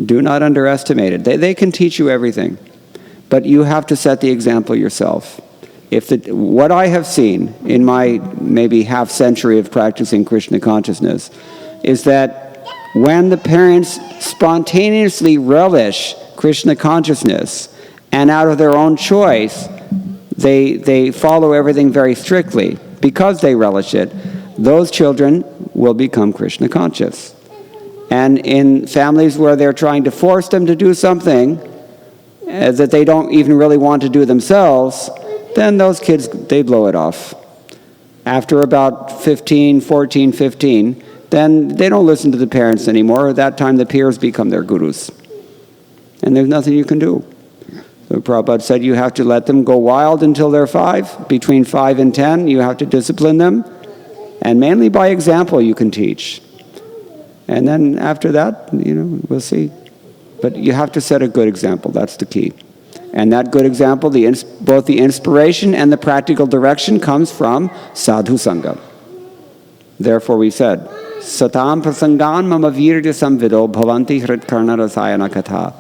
Do not underestimate it. They can teach you everything. But you have to set the example yourself. What I have seen in my maybe half century of practicing Krishna consciousness is that when the parents spontaneously relish Krishna consciousness and out of their own choice, they follow everything very strictly because they relish it, those children will become Krishna conscious. And in families where they're trying to force them to do something that they don't even really want to do themselves, then those kids, they blow it off. After about 14, 15, then they don't listen to the parents anymore. At that time, the peers become their gurus. And there's nothing you can do. So Prabhupada said you have to let them go wild until they're 5. Between 5 and 10, you have to discipline them. And mainly by example you can teach. And then after that, we'll see. But you have to set a good example. That's the key. And that good example, both the inspiration and the practical direction comes from sadhu sangha. Therefore we said, Satam prasangan mama virya samvido bhavanti hritkarna rasayana katha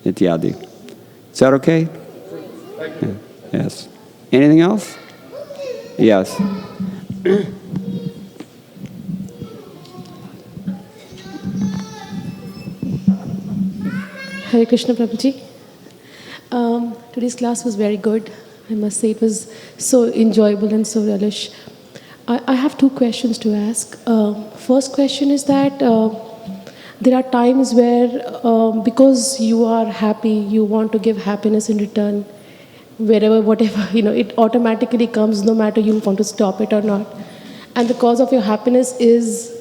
ityadi. Is that okay? Yeah. Yes. Anything else? Yes. Hare Krishna Prabhuji. Today's class was very good. I must say it was so enjoyable and so relish. I have 2 questions to ask. First question is that there are times where because you are happy, you want to give happiness in return, wherever, whatever, it automatically comes no matter you want to stop it or not. And the cause of your happiness is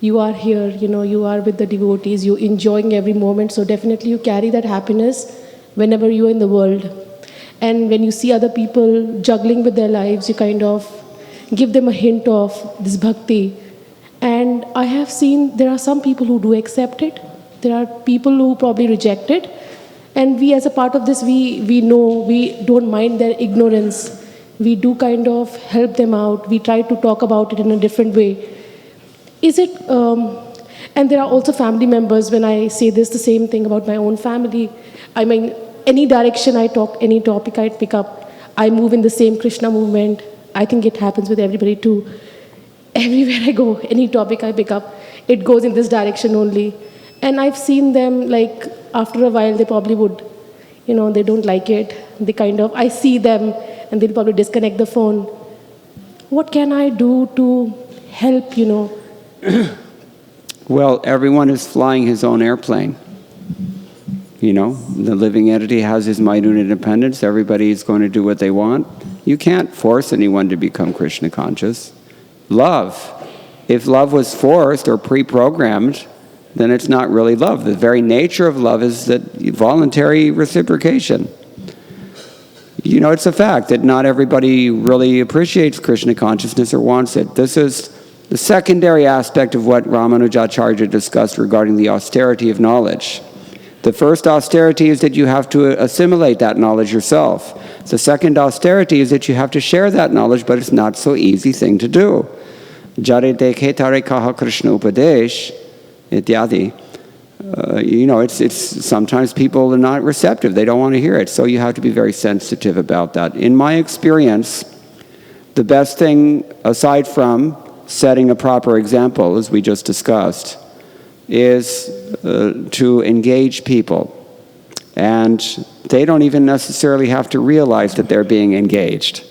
you are here, you are with the devotees, you're enjoying every moment. So definitely you carry that happiness whenever you're in the world. And when you see other people juggling with their lives, you kind of give them a hint of this bhakti. And I have seen there are some people who do accept it. There are people who probably reject it. And we as a part of this, we know, we don't mind their ignorance. We do kind of help them out. We try to talk about it in a different way. Is it, and there are also family members, when I say this, the same thing about my own family. I mean, any direction I talk, any topic I pick up, I move in the same Krishna movement. I think it happens with everybody too. Everywhere I go, any topic I pick up, it goes in this direction only. And I've seen them, like, after a while, they probably would, they don't like it. They kind of, I see them, and they'll probably disconnect the phone. What can I do to help, Well, everyone is flying his own airplane. The living entity has his minute independence. Everybody is going to do what they want. You can't force anyone to become Krishna conscious. Love. If love was forced or pre-programmed, then it's not really love. The very nature of love is that voluntary reciprocation. It's a fact that not everybody really appreciates Krishna consciousness or wants it. This is the secondary aspect of what Ramanujacharya discussed regarding the austerity of knowledge. The first austerity is that you have to assimilate that knowledge yourself. The second austerity is that you have to share that knowledge, but it's not so easy thing to do. Jare dekhe tare kaha Krishna upadesh, ityadi. It's sometimes people are not receptive. They don't want to hear it. So you have to be very sensitive about that. In my experience, the best thing, aside from setting a proper example, as we just discussed, is to engage people. And they don't even necessarily have to realize that they're being engaged.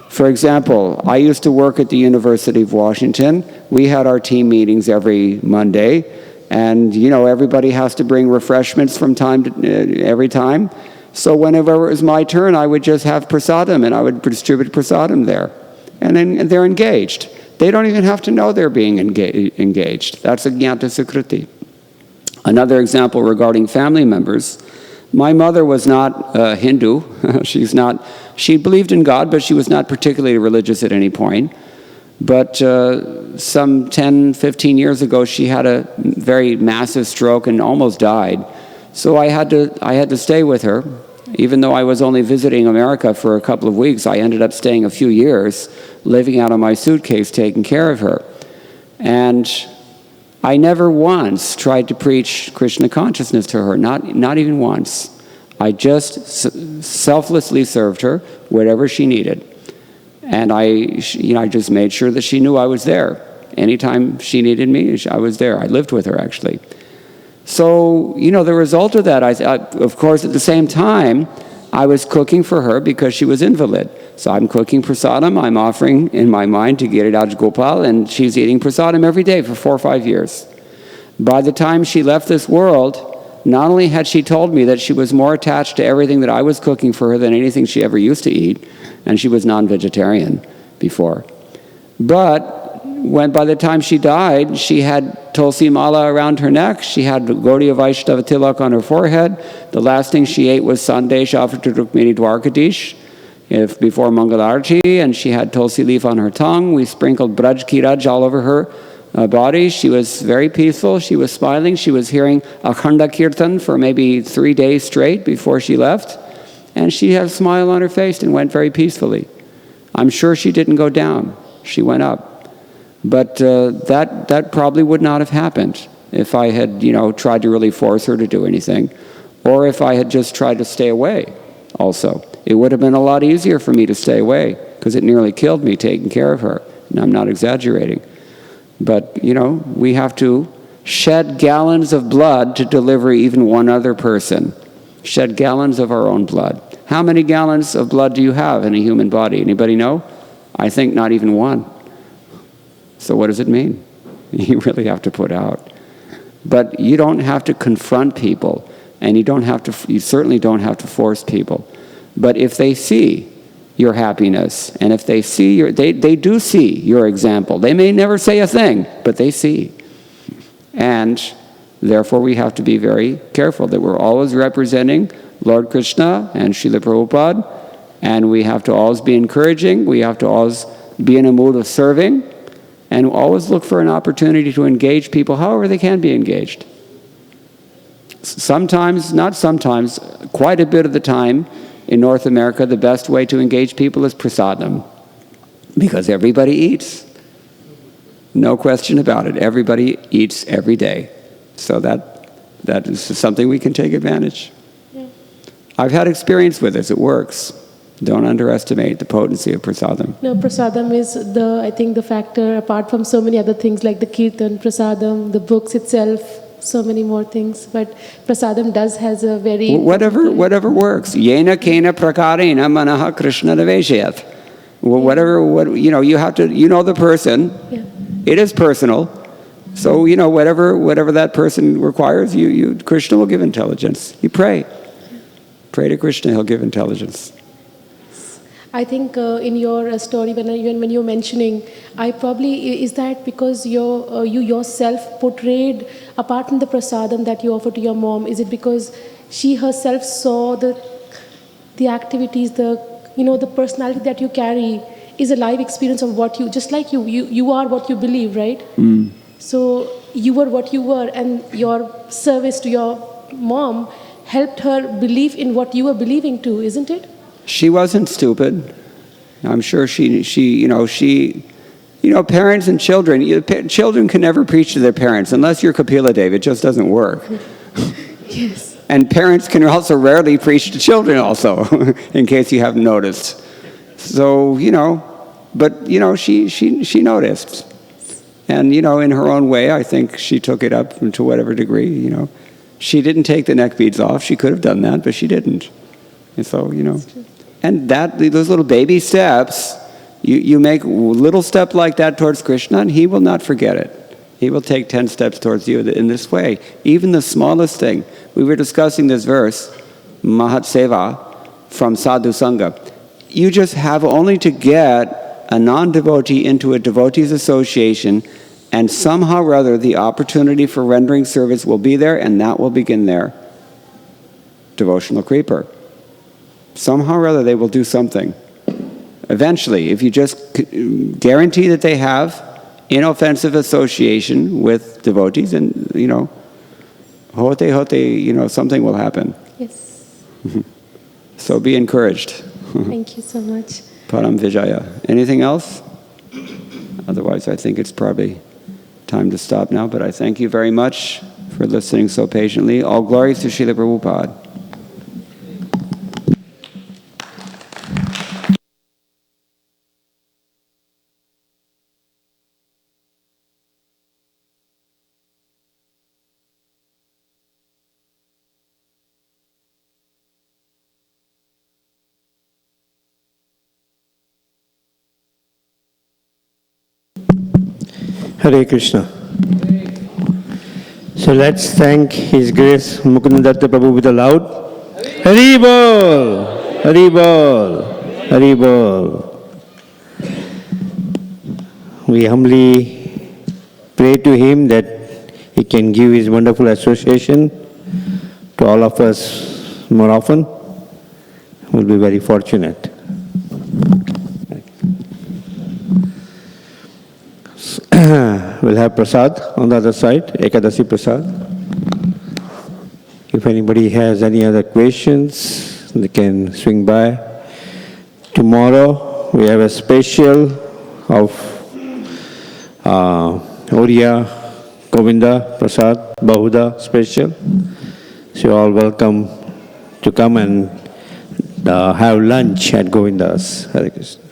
For example, I used to work at the University of Washington. We had our team meetings every Monday. And, everybody has to bring refreshments from every time. So whenever it was my turn, I would just have prasadam, and I would distribute prasadam there. And then they're engaged. They don't even have to know they're being engaged. That's ajnata sukriti. Another example regarding family members. My mother was not Hindu. She believed in God, but she was not particularly religious at any point. But some 10, 15 years ago, she had a very massive stroke and almost died. So I had to stay with her. Even though I was only visiting America for a couple of weeks, I ended up staying a few years, living out of my suitcase, taking care of her. And I never once tried to preach Krishna consciousness to her, not even once. I just selflessly served her whatever she needed. And I just made sure that she knew I was there. Anytime she needed me, I was there. I lived with her, actually. So, the result of that, of course, at the same time, I was cooking for her because she was invalid. So I'm cooking prasadam, I'm offering in my mind to Giriraj Gopal, and she's eating prasadam every day for 4 or 5 years. By the time she left this world, not only had she told me that she was more attached to everything that I was cooking for her than anything she ever used to eat, and she was non-vegetarian before, but by the time she died, she had Tulsi Mala around her neck, she had Gaudiya Vaishnava Tilak on her forehead. The last thing she ate was Sandesh offered to Rukmini Dwarkadish before Mangalarti, and she had Tulsi leaf on her tongue. We sprinkled Braj Kiraj all over her body. She was very peaceful, she was smiling, she was hearing Akhanda Kirtan for maybe 3 days straight before she left, and she had a smile on her face and went very peacefully. I'm sure she didn't go down, she went up. But that probably would not have happened if I had, tried to really force her to do anything, or if I had just tried to stay away also. It would have been a lot easier for me to stay away, because it nearly killed me taking care of her, and I'm not exaggerating. But, we have to shed gallons of blood to deliver even one other person. Shed gallons of our own blood. How many gallons of blood do you have in a human body? Anybody know? I think not even one. So what does it mean? You really have to put out. But you don't have to confront people, and you certainly don't have to force people. But if they see your happiness, and if they see they do see your example. They may never say a thing, but they see. And therefore we have to be very careful that we're always representing Lord Krishna and Srila Prabhupada, and we have to always be encouraging, we have to always be in a mood of serving, and always look for an opportunity to engage people however they can be engaged. Sometimes, not sometimes, quite a bit of the time, in North America, the best way to engage people is prasadam, because everybody eats. No question about it. Everybody eats every day. So that is something we can take advantage. Yeah. I've had experience with this. It works. Don't underestimate the potency of prasadam. No, prasadam is I think the factor, apart from so many other things like the kirtan, prasadam, the books itself, so many more things, but prasadam has a very... Whatever works. Yena kena prakarena manaha krishna naveshayat. Whatever, you have to, the person. Yeah. It is personal. So, whatever that person requires, Krishna will give intelligence. You pray. Pray to Krishna, he'll give intelligence. I think in your story, when you're mentioning, is that because you yourself portrayed, apart from the prasadam that you offer to your mom, is it because she herself saw the activities, the personality that you carry is a live experience of what just like you are what you believe, right? Mm. So you were what you were, and your service to your mom helped her believe in what you were believing too, isn't it? She wasn't stupid. I'm sure parents and children, children can never preach to their parents unless you're Kapila Dev. It just doesn't work. Yes. And parents can also rarely preach to children also, in case you haven't noticed. So, she noticed. And, in her own way, I think she took it up to whatever degree, She didn't take the neck beads off. She could have done that, but she didn't. And so, and those little baby steps, you make a little step like that towards Krishna, and he will not forget it. He will take 10 steps towards you in this way. Even the smallest thing. We were discussing this verse, Mahat Seva, from Sadhu Sangha. You just have only to get a non-devotee into a devotee's association, and somehow or other the opportunity for rendering service will be there, and that will begin their devotional creeper. Somehow or other they will do something. Eventually, if you just guarantee that they have inoffensive association with devotees, and, something will happen. Yes. So be encouraged. Thank you so much. Param Vijaya. Anything else? Otherwise, I think it's probably time to stop now, but I thank you very much for listening so patiently. All glories to Srila Prabhupada. Hare Krishna. So let's thank His Grace Mukunda Datta Prabhu with a loud Hari Bol! Hari Bol! Hari Bol! We humbly pray to him that he can give his wonderful association to all of us more often. We'll be very fortunate. We'll have prasad on the other side, Ekadasi prasad. If anybody has any other questions, they can swing by. Tomorrow we have a special of Oriya Govinda Prasad Bahuda special. So you're all welcome to come and have lunch at Govinda's. Hare Krishna.